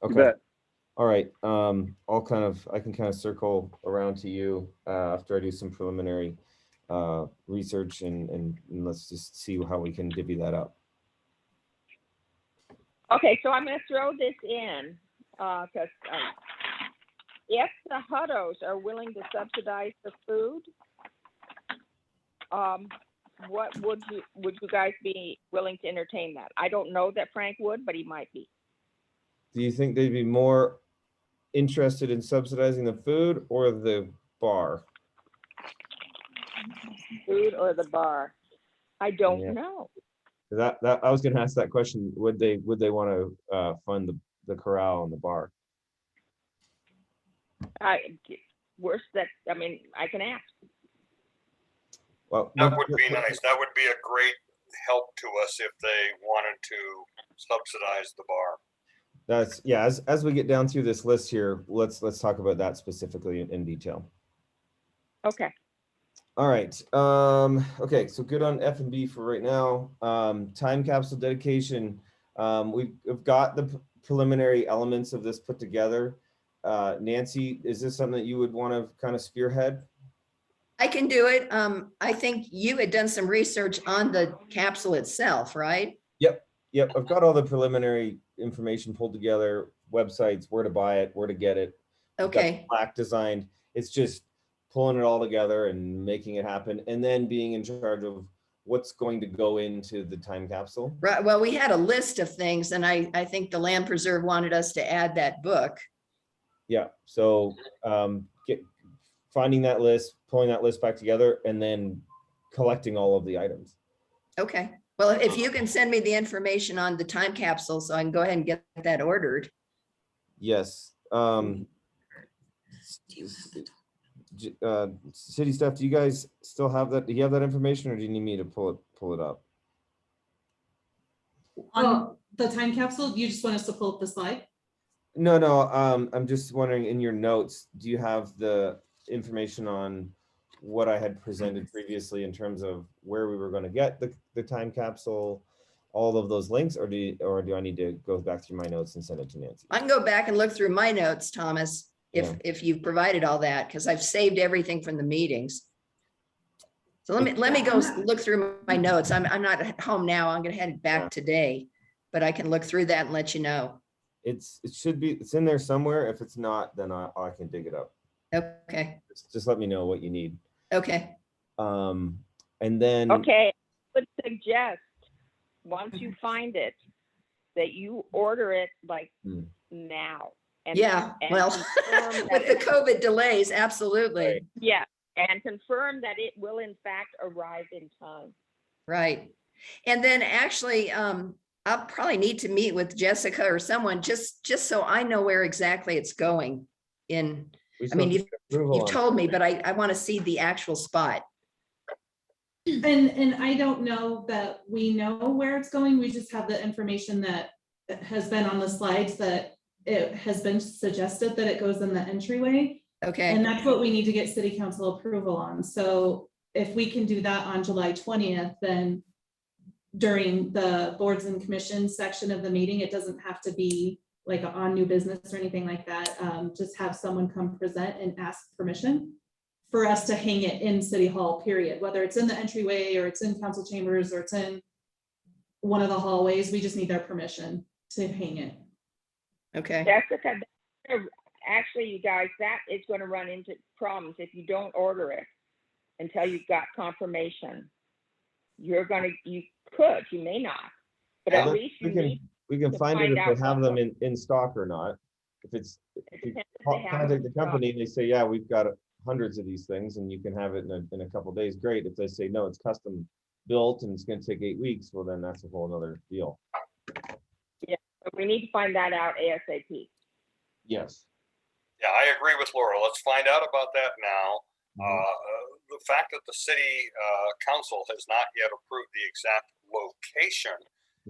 You Okay, bet. all right. I can kind of circle around to you after I do some preliminary research and let's just see how we can divvy that up. Okay, so I'm gonna throw this in, because if the Huttos are willing to subsidize the food, what would you guys be willing to entertain that? I don't know that Frank would, but he might be. Do you think they'd be more interested in subsidizing the food or the bar? Food or the bar? I don't Yeah. know. That I was going to ask that question. Would they want to fund the corral and the bar? Worse that, I mean, I can ask. Well, That would be nice. That would be a great help to us if they wanted to subsidize the bar. That's yeah. As we get down through this list here, let's talk about that specifically in detail. Okay. All right. Okay. So good on F&B for right now. Time capsule dedication. We've got the preliminary elements of this put together. Nancy, is this something that you would want to kind of spearhead? I can do it. I think you had done some research on the capsule itself, right? Yep. I've got all the preliminary information pulled together, websites, where to buy it, where to get it. We've got Okay. the plaque designed. It's just pulling it all together and making it happen, and then being in charge of what's going to go into the time capsule. Right. Well, we had a list of things, and I think the Land Preserve wanted us to add that book. Yeah. So finding that list, pulling that list back together, and then collecting all of the items. Okay. Well, if you can send me the information on the time capsule, so I can go ahead and get that ordered. Yes. City staff, do you guys still have that? Do you have that information, or do you need me to pull it up? On the time capsule, you just want us to pull up the slide? No. I'm just wondering, in your notes, do you have the information on what I had presented previously in terms of where we were going to get the time capsule, all of those links, or do I need to go back through my notes and send it to Nancy? I can go back and look through my notes, Thomas, if you've provided all that, because I've saved everything from the meetings. So let me go look through my notes. I'm not at home now. I'm gonna head back today, but I can look through that and let you know. It should be, it's in there somewhere. If it's not, then I can dig it up. Okay. Just let me know what you need. Okay. And then Okay, I would suggest, once you find it, that you order it like now. And, Yeah, and well, confirm that with the COVID delays, absolutely. Right. yeah, and confirm that it will in fact arrive in time. Right. And then actually, I'll probably need to meet with Jessica or someone just so I know where exactly it's going in. I mean, you've told me, but I want to see the actual spot. And I don't know that we know where it's going. We just have the information that has been on the slides, that it has been suggested that it goes in the entryway. Okay. And that's what we need to get city council approval on. So if we can do that on July 20th, then during the boards and commissions section of the meeting, it doesn't have to be like on new business or anything like that. Just have someone come present and ask permission for us to hang it in City Hall, period. Whether it's in the entryway or it's in council chambers or it's in one of the hallways, we just need their permission to hang it. Okay. Jessica, actually, you guys, that is going to run into problems if you don't order it until you've got confirmation. You may not, but at least we can find it if they have them in stock or not. If you contact the company and they say, yeah, we've got hundreds of these things and you can have it in a couple of days, great. If they say, no, it's custom built and it's going to take 8 weeks, well, then that's a whole nother deal. Yeah, but we need to find that out ASAP. Yes. Yeah, I agree with Laura. Let's find out about that now. The fact that the city council has not yet approved the exact location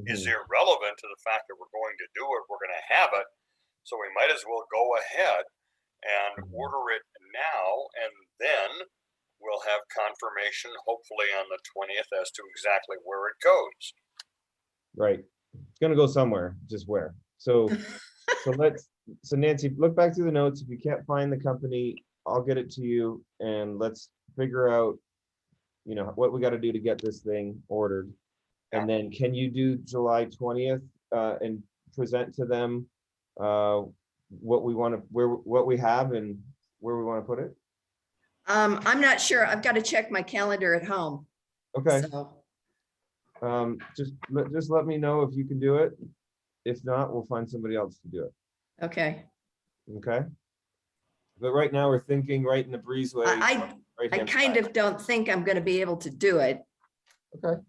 is irrelevant to the fact that we're going to do it. We're going to have it. So we might as well go ahead and order it now, and then we'll have confirmation, hopefully on the 20th, as to exactly where it goes. Right. It's gonna go somewhere, just where. So so Nancy, look back through the notes. If you can't find the company, I'll get it to you and let's figure out, you know, what we got to do to get this thing ordered. And then can you do July 20th and present to them what we want to, what we have and where we want to put it? I'm not sure. I've got to check my calendar at home. Okay. So, Just let me know if you can do it. If not, we'll find somebody else to do it. okay. Okay. But right now we're thinking right in the breezeway. I right-hand kind side. of don't think I'm going to be able to do it. Okay.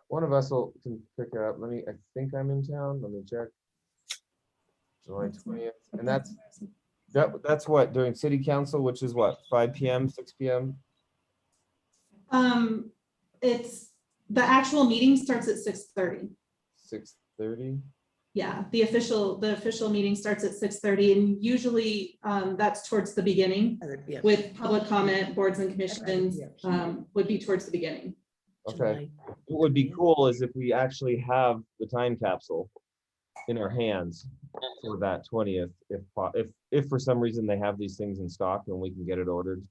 One of us can pick it up. I think I'm in town. Let me check. July 20th. And that's what, during city council, which is what, 5 p.m., 6 p.m.? It's, the actual meeting starts at 6:30. 6:30? Yeah, the official meeting starts at 6:30, and usually that's towards the beginning with public comment, boards and commissions would be towards the beginning. Okay. What would be cool is if we actually have the time capsule in our hands for that 20th, if for some reason they have these things in stock and we can get it ordered.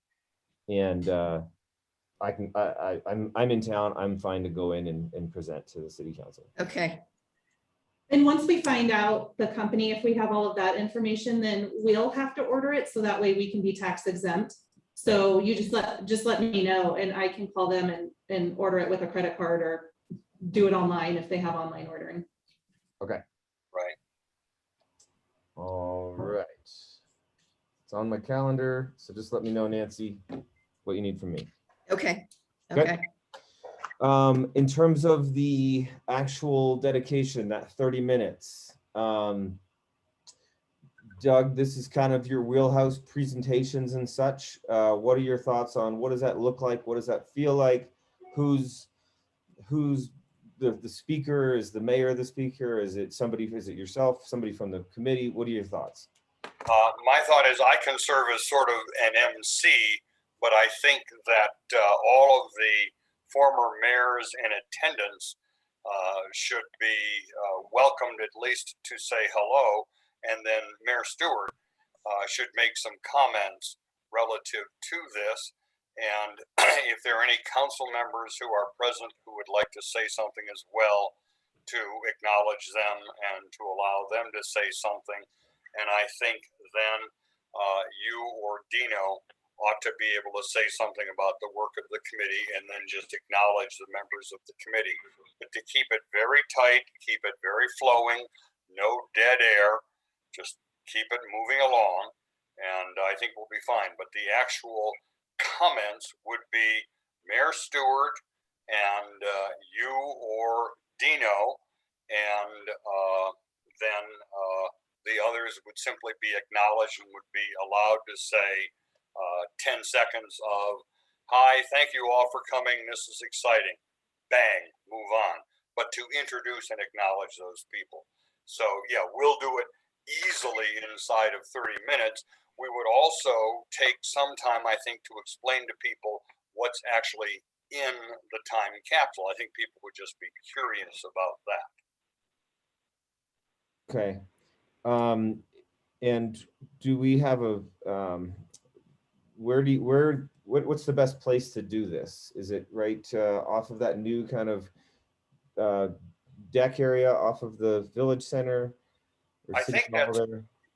And I'm in town, I'm fine to go in and present to the city council. Okay. And once we find out the company, if we have all of that information, then we'll have to order it, so that way we can be tax exempt. So you just let me know, and I can call them and order it with a credit card or do it online if they have online ordering. Okay. Right. All right. It's on my calendar, so just let me know, Nancy, what you need from me. Okay. Okay. Okay. In terms of the actual dedication, that 30 minutes, Doug, this is kind of your wheelhouse, presentations and such. What are your thoughts on what does that look like? What does that feel like? Who's the speaker? Is the mayor the speaker? Is it yourself, somebody from the committee? What are your thoughts? My thought is I can serve as sort of an MC, but I think that all of the former mayors in attendance should be welcomed at least to say hello. And then Mayor Stewart should make some comments relative to this. And if there are any council members who are present who would like to say something as well, to acknowledge them and to allow them to say something. And I think then you or Dino ought to be able to say something about the work of the committee and then just acknowledge the members of the committee. But to keep it very tight, keep it very flowing, no dead air, just keep it moving along, and I think we'll be fine. But the actual comments would be Mayor Stewart and you or Dino, and then the others would simply be acknowledged and would be allowed to say 10 seconds of, hi, thank you all for coming, this is exciting, bang, move on. But to introduce and acknowledge those people. So yeah, we'll do it easily inside of 30 minutes. We would also take some time, I think, to explain to people what's actually in the time capsule. I think people would just be curious about that. Okay. And do we have a, what's the best place to do this? Is it right off of that new kind of deck area off of the village center? I think that's,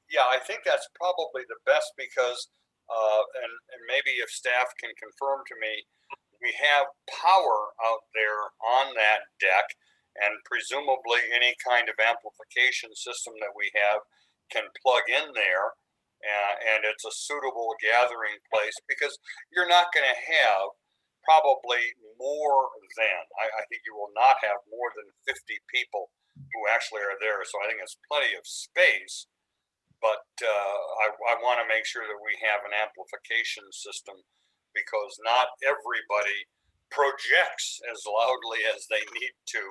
yeah, I think that's probably the best because, and maybe if staff can confirm to me, we have power out there on that deck, and presumably any kind of amplification system that we have can plug in there, and it's a suitable gathering place because you're not going to have probably more than, I think you will not have more than 50 people who actually are there. So I think it's plenty of space, but I want to make sure that we have an amplification system because not everybody projects as loudly as they need to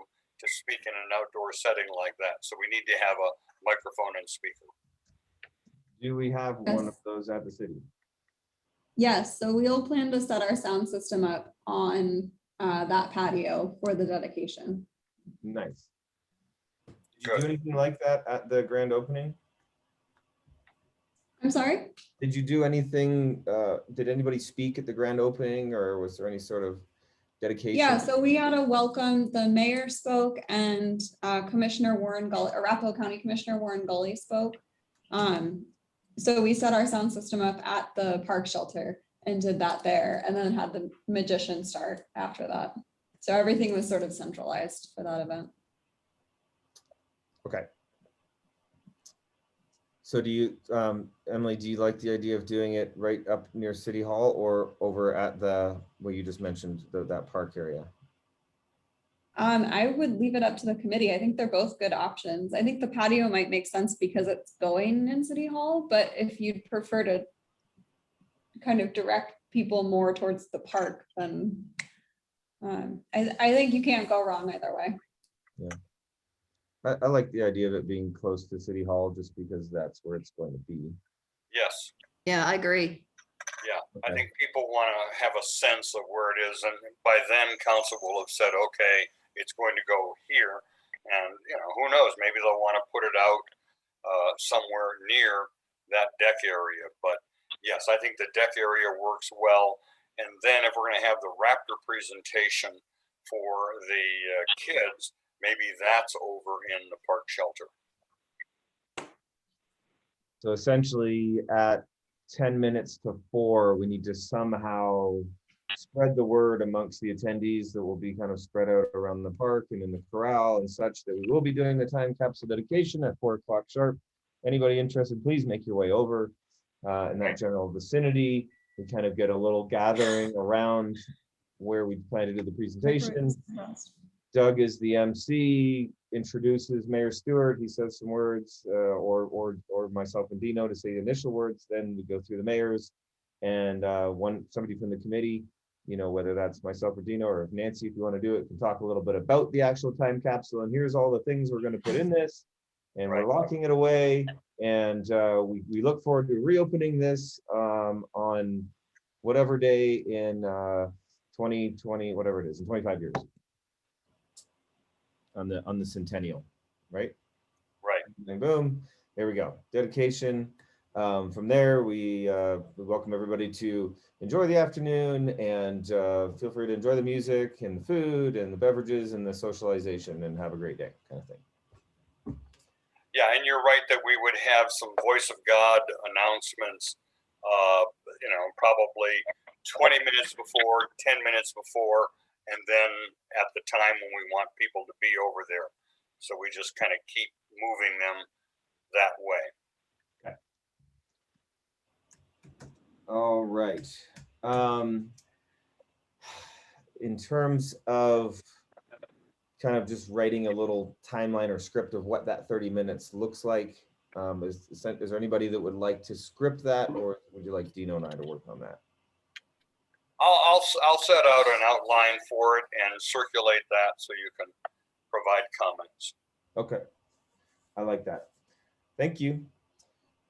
speak in an outdoor setting like that. So we need to have a microphone and speaker. Do we have one of Yes. those at the city? Yes, so we'll plan to set our sound system up on that patio for the dedication. Nice. Did you Good. do anything like that at the grand opening? I'm sorry? Did you do anything, did anybody speak at the grand opening, or was there any sort of dedication? Yeah, so we had a welcome, the mayor spoke and Commissioner Warren Gully, Arapahoe County Commissioner Warren Gully spoke. So we set our sound system up at the park shelter and did that there, and then had the magician start after that. So everything was sort of centralized for that event. Okay. So do you, Emily, do you like the idea of doing it right up near City Hall or over at the, what you just mentioned, that park area? I would leave it up to the committee. I think they're both good options. I think the patio might make sense because it's going in City Hall, but if you'd prefer to kind of direct people more towards the park, then I think you can't go wrong either way. Yeah. I like the idea of it being close to City Hall just because that's where it's going to be. Yes. Yeah, I agree. Yeah, I Okay. think people want to have a sense of where it is, and by then council will have said, okay, it's going to go here. And, you know, who knows, maybe they'll want to put it out somewhere near that deck area. But yes, I think the deck area works well. And then if we're going to have the Raptor presentation for the kids, maybe that's over in the park shelter. So essentially at 10 minutes to 4, we need to somehow spread the word amongst the attendees that will be kind of spread out around the park and in the corral and such, that we will be doing the time capsule dedication at 4 o'clock sharp. Anybody interested, please make your way over in that general vicinity. We kind of get a little gathering around where we plan to do the presentation. Doug is the MC, introduces Mayor Stewart. He says some words, or myself and Dino to say the initial words. Then we go through the mayors and somebody from the committee, you know, whether that's myself or Dino, or if Nancy, if you want to do it, can talk a little bit about the actual time capsule. And here's all the things we're going to put in this, and we're locking it away. And we look forward to reopening this on whatever day in 2020, whatever it is, in 25 years. On the centennial, right? Right. And boom, there we go. Dedication. From there, we welcome everybody to enjoy the afternoon and feel free to enjoy the music and the food and the beverages and the socialization, and have a great day, kind of thing. Yeah, and you're right that we would have some voice of God announcements, you know, probably 20 minutes before, 10 minutes before, and then at the time when we want people to be over there. So we just kind of keep moving them that way. Okay. All right. In terms of kind of just writing a little timeline or script of what that 30 minutes looks like, is there anybody that would like to script that, or would you like Dino and I to work on that? I'll set out an outline for it and circulate that so you can provide comments. Okay, I like that. Thank you.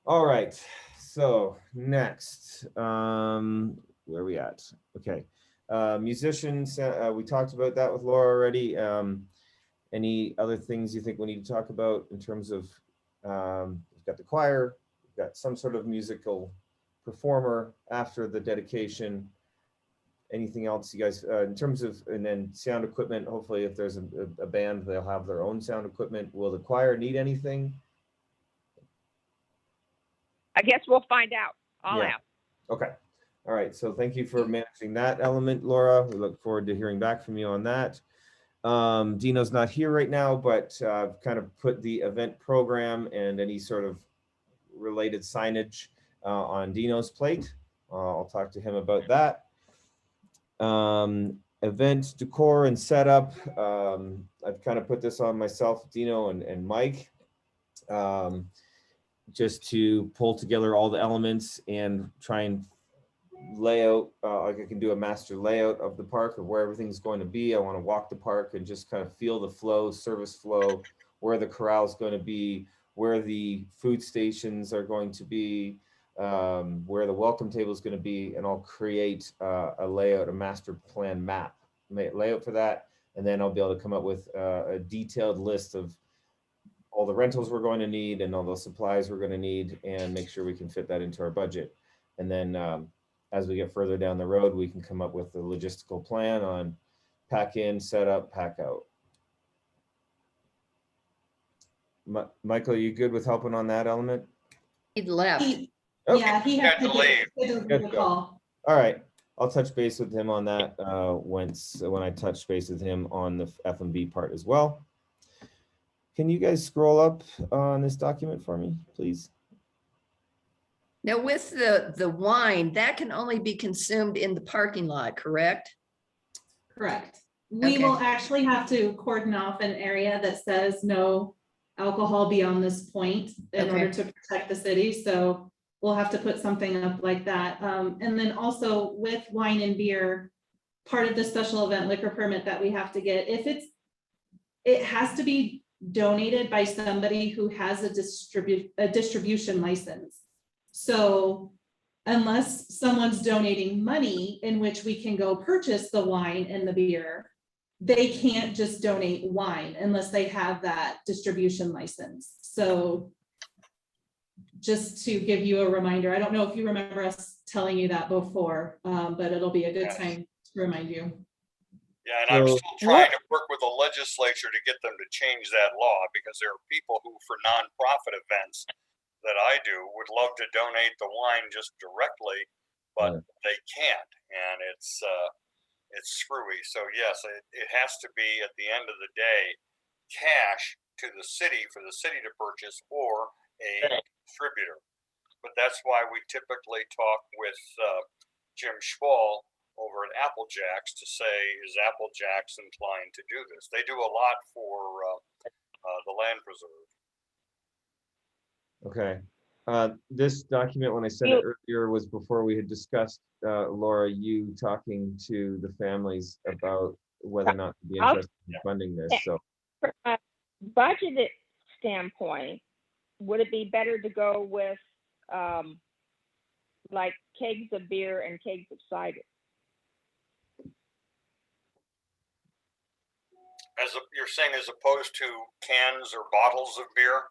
All right, so next, where are we at? Okay, musicians, we talked about that with Laura already. Any other things you think we need to talk about in terms of, we've got the choir, we've got some sort of musical performer after the dedication. Anything else you guys, in terms of, and then sound equipment, hopefully if there's a band, they'll have their own sound equipment. Will the choir need anything? I guess we'll find out. I'll ask. Okay. All right. So thank you for managing that element, Laura. We look forward to hearing back from you on that. Dino's not here right now, but I've kind of put the event program and any sort of related signage on Dino's plate. I'll talk to him about that. Event decor and setup. I've kind of put this on myself, Dino, and Mike, just to pull together all the elements and try and lay out, like I can do a master layout of the park of where everything's going to be. I want to walk the park and just kind of feel the flow, service flow, where the corral is going to be, where the food stations are going to be, where the welcome table is going to be, and I'll create a layout, a master plan map layout for that. And then I'll be able to come up with a detailed list of all the rentals we're going to need and all the supplies we're going to need, and make sure we can fit that into our budget. And then as we get further down the road, we can come up with a logistical plan on pack in, set up, pack out. Michael, are you good with helping on that element? He left. Okay. Yeah, he Had had to to leave. leave. Good The to go. call. All right, I'll touch base with him on that when I touch base with him on the F&B part as well. Can you guys scroll up on this document for me, please? Now with the wine, that can only be consumed in the parking lot, correct? Correct. We Okay. will actually have to cordon off an area that says no alcohol beyond this point in Okay. order to protect the city. So we'll have to put something up like that. And then also with wine and beer, part of the special event liquor permit that we have to get, it has to be donated by somebody who has a distribution license. So unless someone's donating money in which we can go purchase the wine and the beer, they can't just donate wine unless they have that distribution license. So just to give you a reminder, I don't know if you remember us telling you that before, but it'll be a good Yes. time to remind you. Yeah, and I'm So- still trying to work with the legislature to get them to change that law, because there are people who, for nonprofit events that I do, would love to donate the wine just directly, but Right. they can't, and it's screwy. So yes, it has to be, at the end of the day, cash to the city for the city to purchase, or a distributor. But that's why we typically talk with Jim Schwall over at Apple Jacks to say, is Apple Jacks inclined to do this? They do a lot for the land preserve. Okay. This document, when I sent it earlier, was before we had discussed, Laura, you talking to the families about whether or not to be interested in funding this. So From a budgeted standpoint, would it be better to go with like kegs of beer and kegs of cider? You're saying, as opposed to cans or bottles of beer?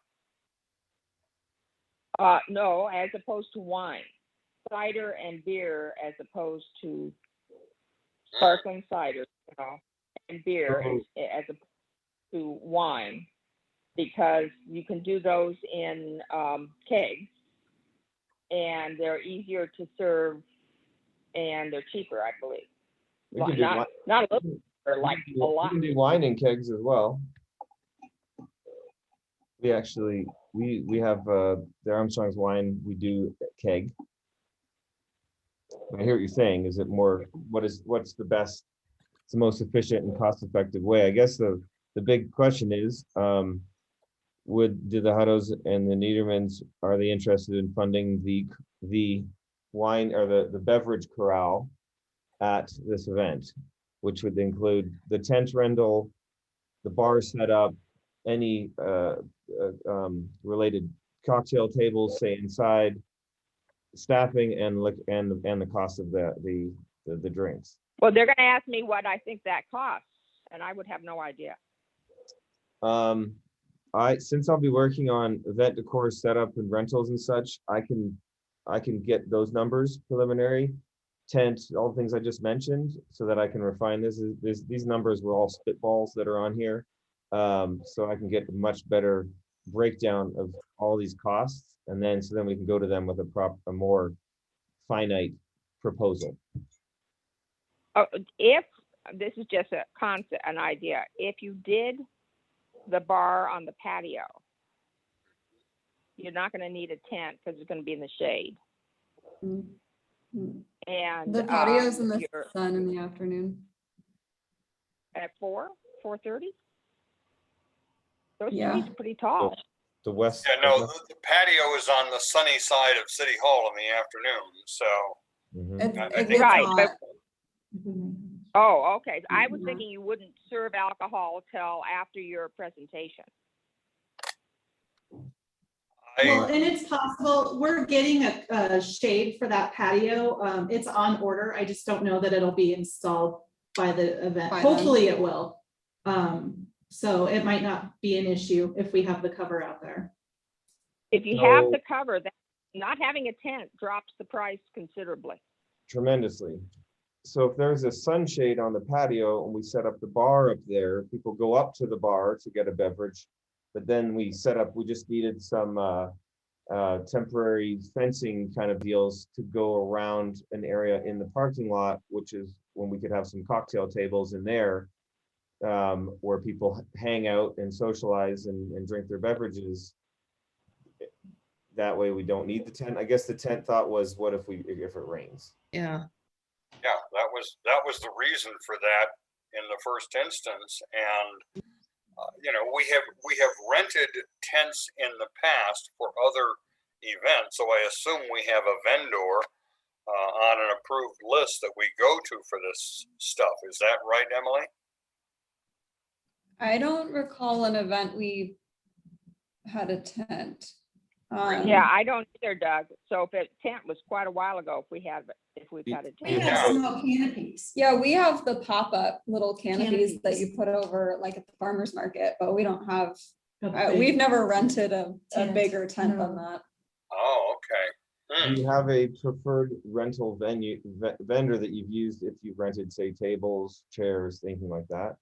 No, as opposed to wine, cider and beer, as opposed to sparkling cider, and beer as opposed to wine, because you can do those in kegs, and they're easier to serve, and they're cheaper, I believe. we can do wine. Not a little, or like a We lot. can do wine in kegs as well. We actually, we have the Armstrong's wine, we do keg. I hear what you're saying. Is it more, what's the best, it's the most efficient and cost-effective way? I guess the big question is, do the Huttos and the Niedermans, are they interested in funding the wine or the beverage corral at this event, which would include the tent rental, the bar setup, any related cocktail tables, say inside, staffing, and the cost of the drinks. Well, they're going to ask me what I think that costs, and I would have no idea. Since I'll be working on event decor setup and rentals and such, I can get those numbers preliminary, tent, all the things I just mentioned, so that I can refine this. These numbers were all spitballs that are on here. So I can get a much better breakdown of all these costs, and then we can go to them with a more finite proposal. Oh, if this is just a concept, an idea, if you did the bar on the patio, you're not going to need a tent because it's going to be in the shade. Mhm. And The patio's in the you're sun in the afternoon. at 4:30. Those Yeah. trees are pretty tall. The west. Yeah, no, the patio is on the sunny side of City Hall in the afternoon, so Mhm. It I it think- gets Right, hot. Oh, okay. I was Mhm. thinking you wouldn't serve alcohol till after your presentation. Well, I, and it's possible, we're getting a shade for that patio. It's on order. I just don't know that it'll be installed by the event. By then. Hopefully it will. So it might not be an issue if we have the cover out there. If you have So- the cover, that not having a tent drops the price considerably. Tremendously. So if there's a sunshade on the patio and we set up the bar up there, people go up to the bar to get a beverage. But then we just needed some temporary fencing kind of deals to go around an area in the parking lot, which is when we could have some cocktail tables in there, where people hang out and socialize and drink their beverages. That way we don't need the tent. I guess the tent thought was, what if it rains? Yeah. yeah, that was the reason for that in the first instance. And you know, we have rented tents in the past for other events, so I assume we have a vendor on an approved list that we go to for this stuff. Is that right, Emily? I don't recall an event we had a tent. Yeah, I don't either, Doug. So if it tent was quite a while ago, if we've had a We tent. have small canopies. Yeah, we have the pop-up little canopies that Canopies. you put over like at the farmer's market, but we don't have, A we've big- never rented a Tent, bigger tent than no. that. Oh, okay. Do you have a preferred rental vendor that you've used if you've rented, say, tables, chairs, anything like that?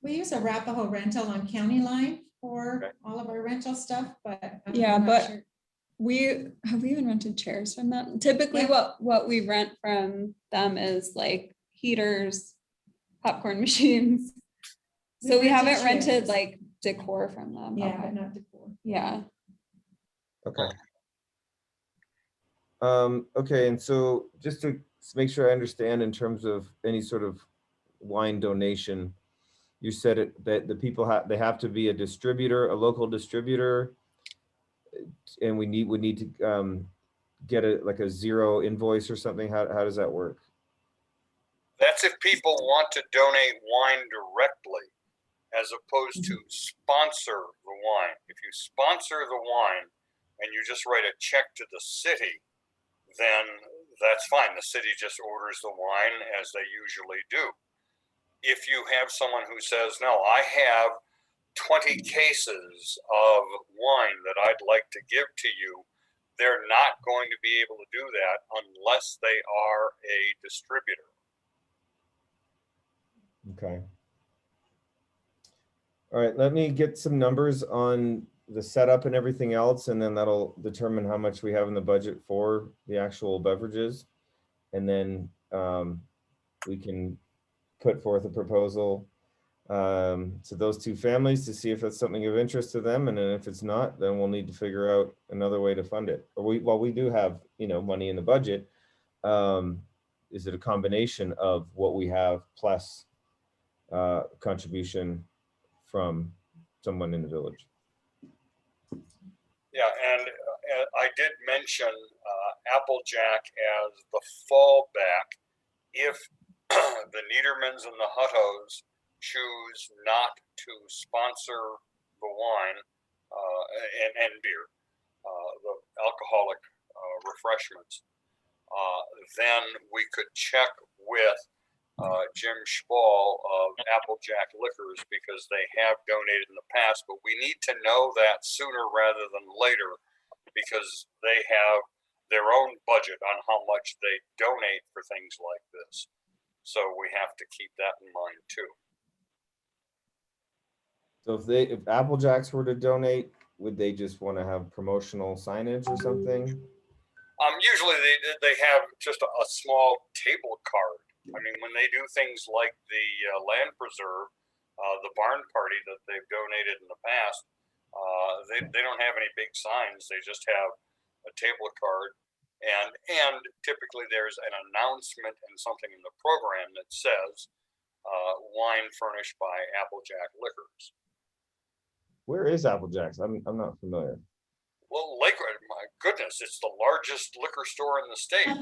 We use Arapahoe Rental on County Line for Okay. all of our rental stuff, but. Yeah, I'm not but sure. we even rented chairs from them. Typically Yeah. what we rent from them is like heaters, popcorn machines. So we rented haven't rented chairs. like decor from them. Yeah, Okay. but not decor. Yeah. Okay. Okay, and so just to make sure I understand in terms of any sort of wine donation, you said that the people they have to be a distributor, a local distributor, and we need to get a zero invoice or something. How does that work? That's if people want to donate wine directly, as opposed to sponsor the wine. If you sponsor the wine and you just write a check to the city, then that's fine. The city just orders the wine as they usually do. If you have someone who says, no, I have 20 cases of wine that I'd like to give to you, they're not going to be able to do that unless they are a distributor. Okay. All right, let me get some numbers on the setup and everything else, and then that'll determine how much we have in the budget for the actual beverages. And then we can put forth a proposal to those two families to see if that's something of interest to them. And then if it's not, then we'll need to figure out another way to fund it. Or we do have, money in the budget. Is it a combination of what we have plus contribution from someone in the village? Yeah, and I did mention Applejack as the fallback if the Niedermans and the Huttos choose not to sponsor the wine and beer, the alcoholic refreshments. Then we could check with Jim Spall of Applejack Liquors, because they have donated in the past, but we need to know that sooner rather than later, because they have their own budget on how much they donate for things like this. So we have to keep that in mind too. So if Applejacks were to donate, would they just want to have promotional signage or something? Usually they have just a small table card. I mean, when they do things like the land preserve, the barn party that they've donated in the past, they don't have any big signs. They just have a table card, and typically there's an announcement and something in the program that says wine furnished by Applejack Liquors. Where is Applejacks? I'm not familiar. Well, Lakewood, my goodness, it's the largest liquor store in the state.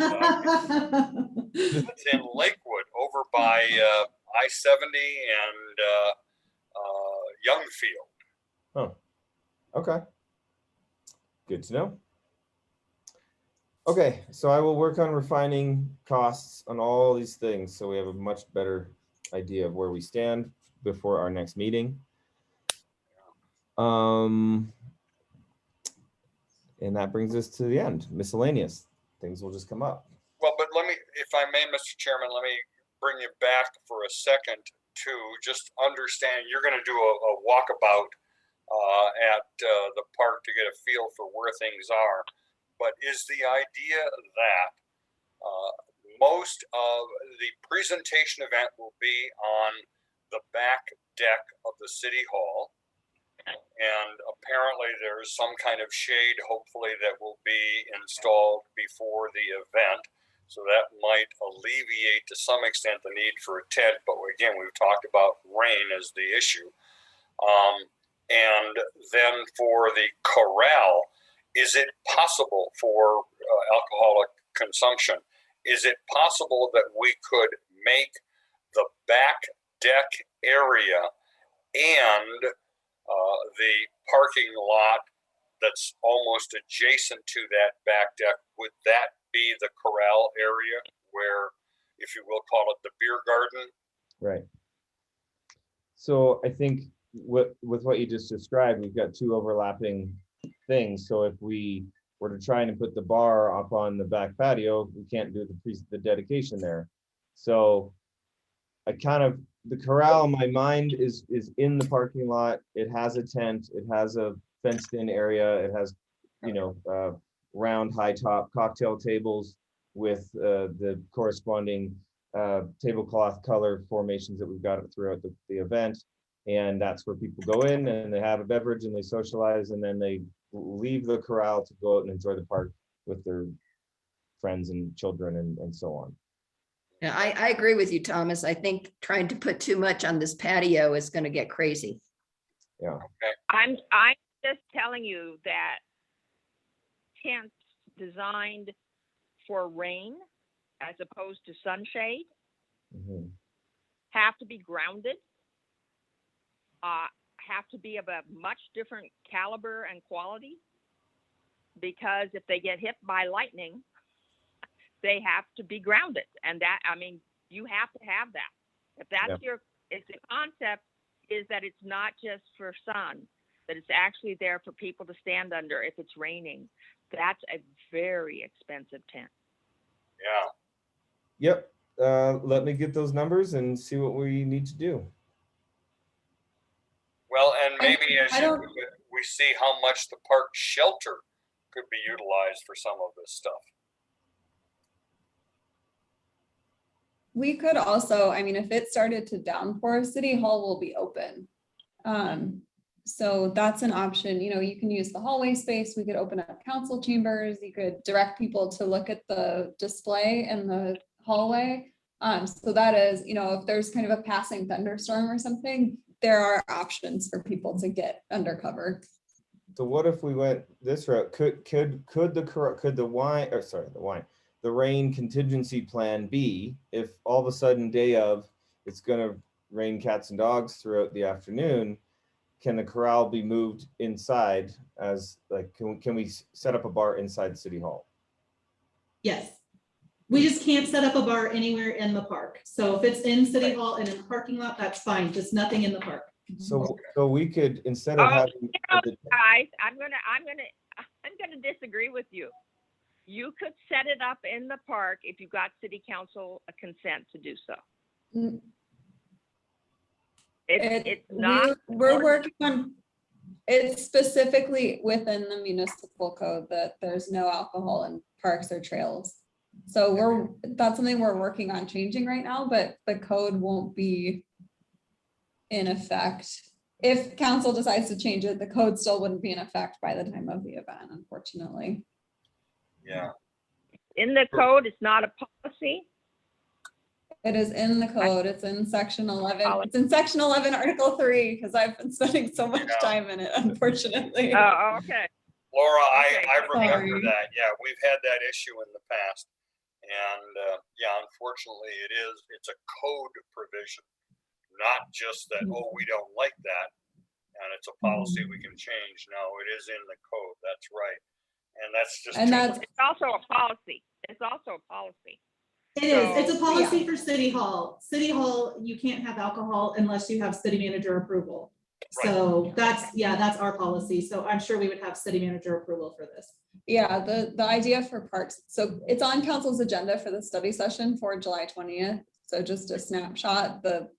It's in Lakewood, over by I-70 and Youngfield. Oh, okay. Good to know. Okay, so I will work on refining costs on all these things so we have a much better idea of where we stand before our next meeting. And that brings us to the end. Miscellaneous things will just come up. Well, but let me, if I may, Mr. Chairman, let me bring you back for a second to just understand, you're going to do a walkabout at the park to get a feel for where things are. But is the idea that most of the presentation event will be on the back deck of the city hall? And apparently there's some kind of shade, hopefully, that will be installed before the event. So that might alleviate to some extent the need for a tent. But again, we've talked about rain as the issue. And then for the corral, is it possible for alcoholic consumption? Is it possible that we could make the back deck area and the parking lot that's almost adjacent to that back deck, would that be the corral area where, if you will call it the beer garden? Right. So I think with what you just described, we've got two overlapping things. So if we were to try and put the bar up on the back patio, we can't do the dedication there. So I kind of, the corral in my mind is in the parking lot. It has a tent. It has a fenced in area. It has, you know, round high top cocktail tables with the corresponding tablecloth color formations that we've got throughout the event. And that's where people go in and they have a beverage and they socialize, and then they leave the corral to go out and enjoy the park with their friends and children and so on. Yeah, I agree with you, Thomas. I think trying to put too much on this patio is going to get crazy. Yeah. Okay. I'm just telling you that tents designed for rain as opposed to sunshade Mhm. have to be grounded, have to be of a much different caliber and quality, because if they get hit by lightning, they have to be grounded. And that, I mean, you have to have that. If that's if the concept is that it's not just for sun, that it's actually there for people to stand under if it's raining, that's a very expensive tent. Yeah. Yep. Let me get those numbers and see what we need to do. Well, and maybe as I don't- we see how much the park shelter could be utilized for some of this stuff. We could also, I mean, if it started to downpour, City Hall will be open. So that's an option. You know, you can use the hallway space. We could open up council chambers. You could direct people to look at the display in the hallway. So that is, you know, if there's kind of a passing thunderstorm or something, there are options for people to get undercover. So what if we went this route? Could the rain contingency plan be, if all of a sudden day of it's going to rain cats and dogs throughout the afternoon, can the corral be moved inside as like, can we set up a bar inside City Hall? Yes. We just can't set up a bar anywhere in the park. So if it's in City Hall and in the parking lot, that's fine, just nothing in the park. So we could, instead of having Guys, I'm gonna disagree with you. You could set it up in the park if you got city council consent to do so. Mm. It's not. We're working on, it's specifically within the municipal code that there's no alcohol in parks or trails. So that's something we're working on changing right now, but the code won't be in effect. If council decides to change it, the code still wouldn't be in effect by the time of the event, unfortunately. Yeah. In the code, it's not a policy. It is in the code. It's in section 11. It's in section 11, article 3, because I've been spending so much time in it, unfortunately. Oh, okay. Laura, Okay, I remember sorry. that. Yeah, we've had that issue in the past. And yeah, unfortunately it's a code provision, not just that, oh, we don't like that and it's a policy we can change. No, it is in the code. That's right. And that's just. And too that's, much. It's also a policy. It's also a policy. It is, it's a So- policy for City Hall. City Hall, you can't have alcohol unless you have city manager approval. Right. So that's our policy. So I'm sure we would have city manager approval for this. yeah, the idea for parks, so it's on council's agenda for the study session for July 20th. So just a snapshot, the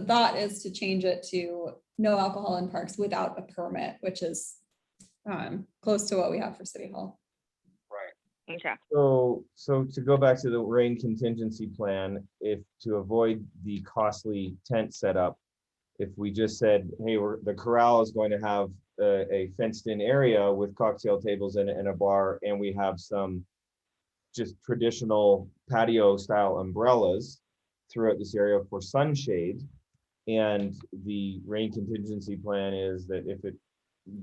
thought is to change it to no alcohol in parks without a permit, which is close to what we have for City Hall. Right. Okay. So to go back to the rain contingency plan, if to avoid the costly tent setup, if we just said, hey, the corral is going to have a fenced in area with cocktail tables and a bar, and we have some just traditional patio style umbrellas throughout this area for sunshade. And the rain contingency plan is that if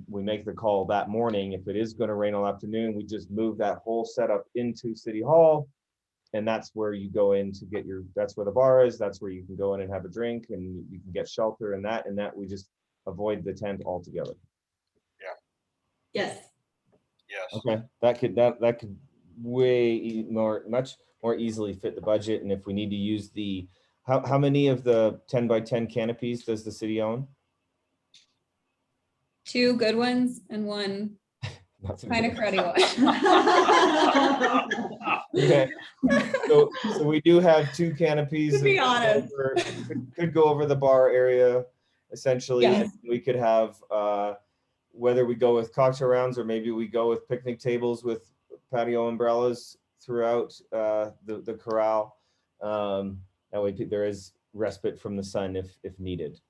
we make the call that morning, if it is going to rain all afternoon, we just move that whole setup into City Hall. And that's where you go in to get that's where the bar is. That's where you can go in and have a drink and you can get shelter and that we just avoid the tent altogether. Yes. Yes. Okay, that could much more easily fit the budget. And if we need to use how many of the 10 by 10 canopies does the city own? 2 good ones and one Not so kind of good. cruddy one. Okay. So we do have 2 canopies. To be that honest. could go over the bar area, essentially. Yes. And we could have, whether we go with cocktail rounds or maybe we go with picnic tables with patio umbrellas throughout the corral. That way there is respite from the sun if needed.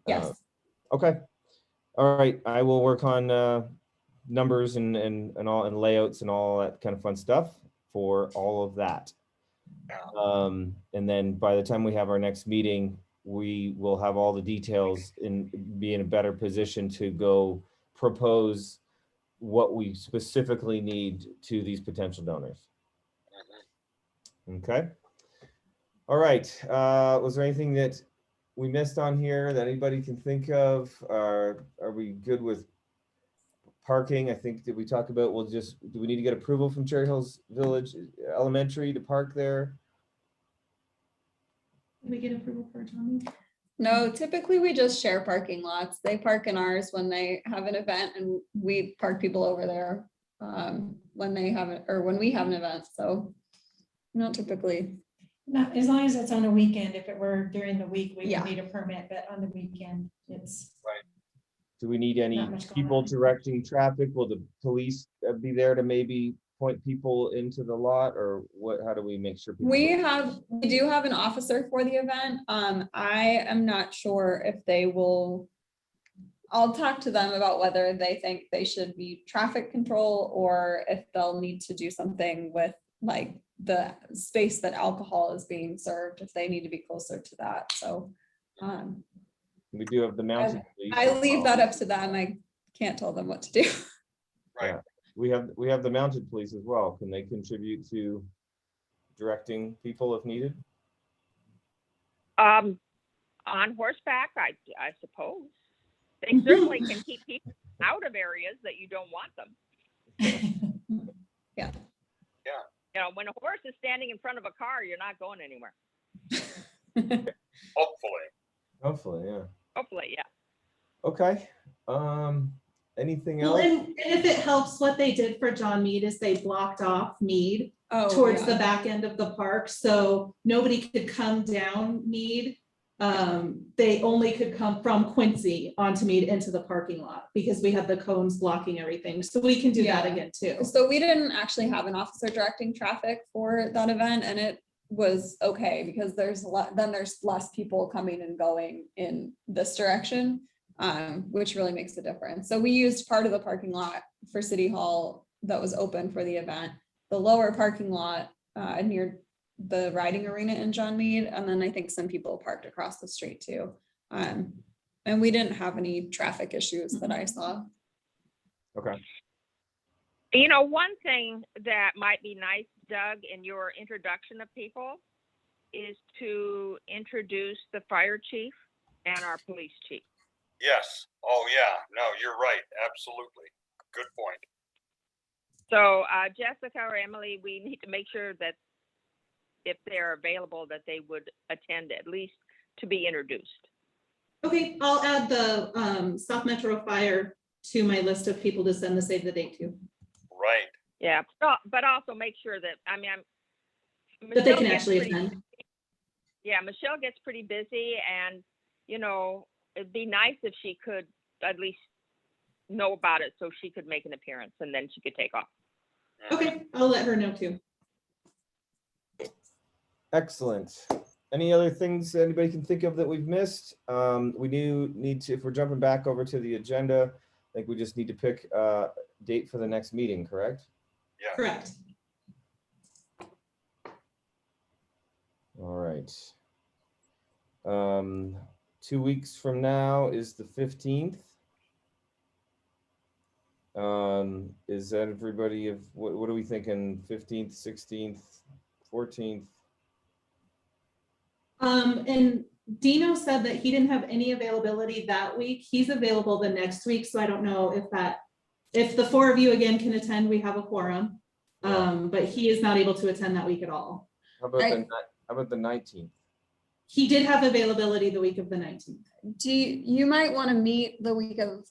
Yes. Okay. All right. I will work on numbers and all and layouts and all that kind of fun stuff for all of that. And then by the time we have our next meeting, we will have all the details and be in a better position to go propose what we specifically need to these potential donors. Okay. All right. Was there anything that we missed on here that anybody can think of? Are we good with parking? I think, did we talk about, do we need to get approval from Cherry Hills Village Elementary to park there? Did we get approval for Tommy? No, typically we just share parking lots. They park in ours when they have an event and we park people over there when they have it, or when we have an event. So not typically. Not, as long as it's on a weekend. If it were during the week, we Yeah. would need a permit, but on the weekend, it's. Do we need any Not much going people on. directing traffic? Will the police be there to maybe point people into the lot, or what? How do we make sure? We do have an officer for the event. I am not sure if they will. I'll talk to them about whether they think they should be traffic control or if they'll need to do something with like the space that alcohol is being served, if they need to be closer to that. So We do have the mounted police. I as leave well. that up to them. I can't tell them what to do. Right. We have the mounted police as well. Can they contribute to directing people if needed? On horseback, I suppose. They certainly can keep people out of areas that you don't want them. You know, when a horse is standing in front of a car, you're not going anywhere. Hopefully. Hopefully, yeah. Hopefully, yeah. Okay. Anything Well, else? and if it helps, what they did for John Mead is they blocked off Mead Oh, towards yeah. the back end of the park, so nobody could come down Mead. They only could come from Quincy onto Mead into the parking lot because we have the cones blocking everything. So we can do that Yeah. again too. So we didn't actually have an officer directing traffic for that event, and it was okay because there's less people coming and going in this direction, which really makes a difference. So we used part of the parking lot for City Hall that was open for the event, the lower parking lot near the riding arena in John Mead, and then I think some people parked across the street too. And we didn't have any traffic issues that I saw. Okay. You know, one thing that might be nice, Doug, in your introduction of people is to introduce the fire chief and our police chief. Yes. Oh, yeah. No, you're right. Absolutely. Good point. So Jessica or Emily, we need to make sure that if they're available, that they would attend at least to be introduced. Okay, I'll add the South Metro Fire to my list of people to send the save the date to. Right. Yeah, but also make sure that, I mean, That they Michelle can gets actually pretty- attend. Yeah, Michelle gets pretty busy, and, you know, it'd be nice if she could at least know about it so she could make an appearance and then she could take off. Okay, I'll let her know too. Excellent. Any other things anybody can think of that we've missed? We do need to, if we're jumping back over to the agenda, I think we just need to pick a date for the next meeting, correct? Yeah. Correct. All right. 2 weeks from now is the 15th. Is that everybody of, what are we thinking? 15th, 16th, 14th? And Dino said that he didn't have any availability that week. He's available the next week, so I don't know if the four of you again can attend, we have a quorum. But he is not able to attend that week at all. How about the 19th? He did have availability the week of the 19th. You might want to meet the week of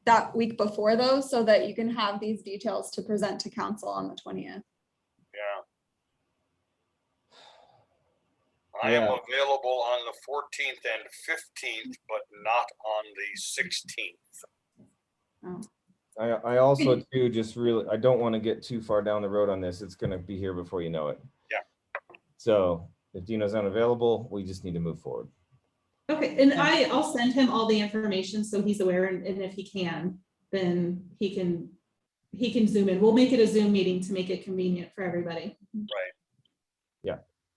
that week before though, so that you can have these details to present to council on the 20th. Yeah. I am Yeah. available on the 14th and 15th, but not on the 16th. I also do just really, I don't want to get too far down the road on this. It's going to be here before you know it. Yeah. So if Dino's unavailable, we just need to move forward. Okay, and I'll send him all the information so he's aware, and if he can, then he can Zoom in. We'll make it a Zoom meeting to make it convenient for everybody. Right.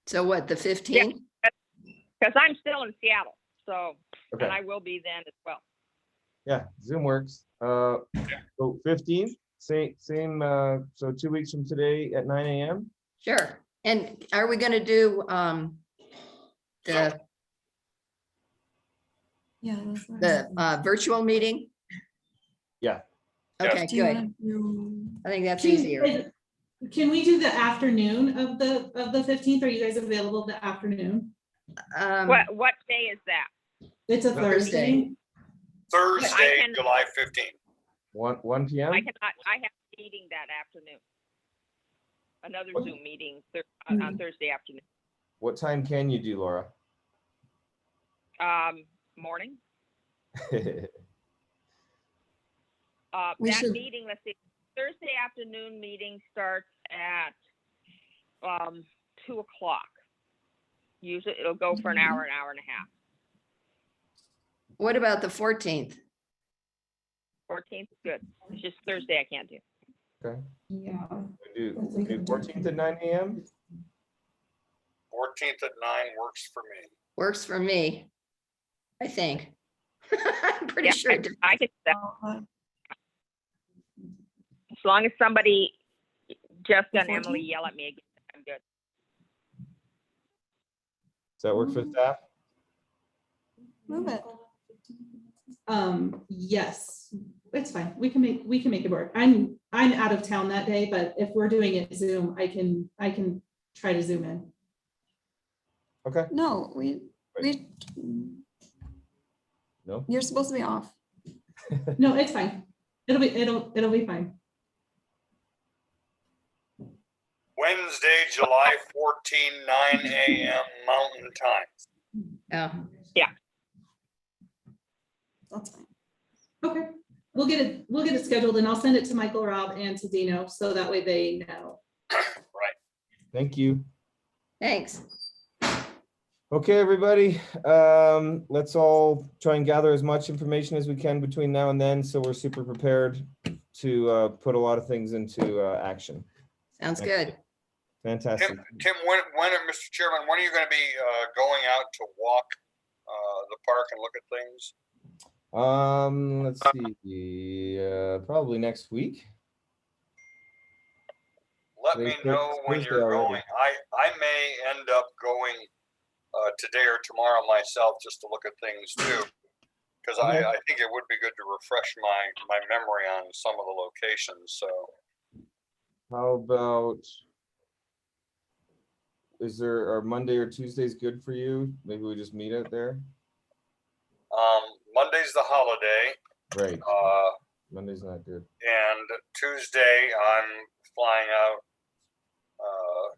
So what, the 15th? Because I'm still in Seattle, so, Okay. and I will be then as well. Yeah, Zoom works. So 15th, same, so 2 weeks from today at 9 a.m. Sure. And are we gonna do the Yeah. that's what I was virtual meeting? Yeah. Okay, Do you good. wanna do- I think that's easier. Can we do the afternoon of the 15th? Are you guys available the afternoon? What day is that? It's a Thursday. Thursday. Thursday, can- July 15th. 1 p.m. I cannot, I have a meeting that afternoon. Another What? Zoom meeting on Thursday afternoon. What time can you do, Laura? Morning. We That should- meeting, let's see, Thursday afternoon meeting starts at 2 o'clock. Usually it'll go for an hour and a half. What about the 14th? 14th, good. It's just Thursday I can't do. Okay. Yeah. We do 14th at 9 a.m. 14th at 9 works for me. Works for me, I think. I'm pretty Yeah, sure. it does. I can, as long as somebody, Jessica and Emily 14th? yell at me again, I'm good. Does that work for staff? Move it. Yes, it's fine. We can make it work. I'm out of town that day, but if we're doing it Zoom, I can try to Zoom in. Okay. No, No. you're supposed to be off. No, it's fine. It'll be fine. Wednesday, July 14, 9 a.m. Mountain Time. Oh, That's fine. Okay, we'll get it scheduled, and I'll send it to Michael, Rob, and to Dino, so that way they know. Thank you. thanks. Okay, everybody. Let's all try and gather as much information as we can between now and then, so we're super prepared to put a lot of things into action. Sounds good. Fantastic. Tim, when, Mr. Chairman, when are you going to be going out to walk the park and look at things? Let's see. Probably next week. Let me Today's know when Thursday you're already. going. I may end up going today or tomorrow myself just to look at things too. Because Okay. I think it would be good to refresh my memory on some of the locations, so. How about, are Monday or Tuesdays good for you? Maybe we just meet out there? Monday's the holiday, Right, uh, Monday's not good. and Tuesday I'm flying out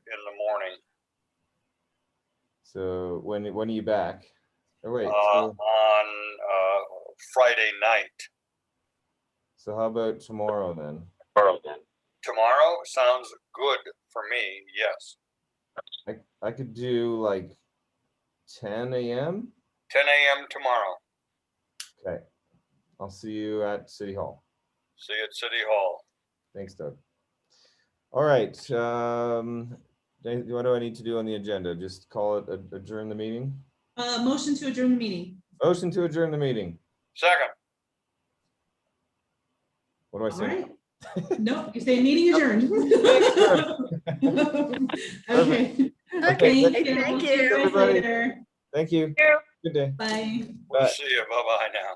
in the morning So when are you back? Oh, wait, on Friday night. so how about tomorrow then? Tomorrow sounds good for me. Yes, I could do like 10 a.m. 10 a.m. tomorrow. Okay, I'll see you at City Hall. See you at City Hall. Thanks, Doug. All right, what do I need to do on the agenda? Just call it adjourn the meeting? Motion to adjourn the meeting. Motion to adjourn the meeting. Second. What do I All say? right. No, you say meeting adjourned. Okay. Okay, Thank you. thank See you you. guys Everybody. later. Thank you. Good day. Bye. We'll Bye. see you. Bye-bye now.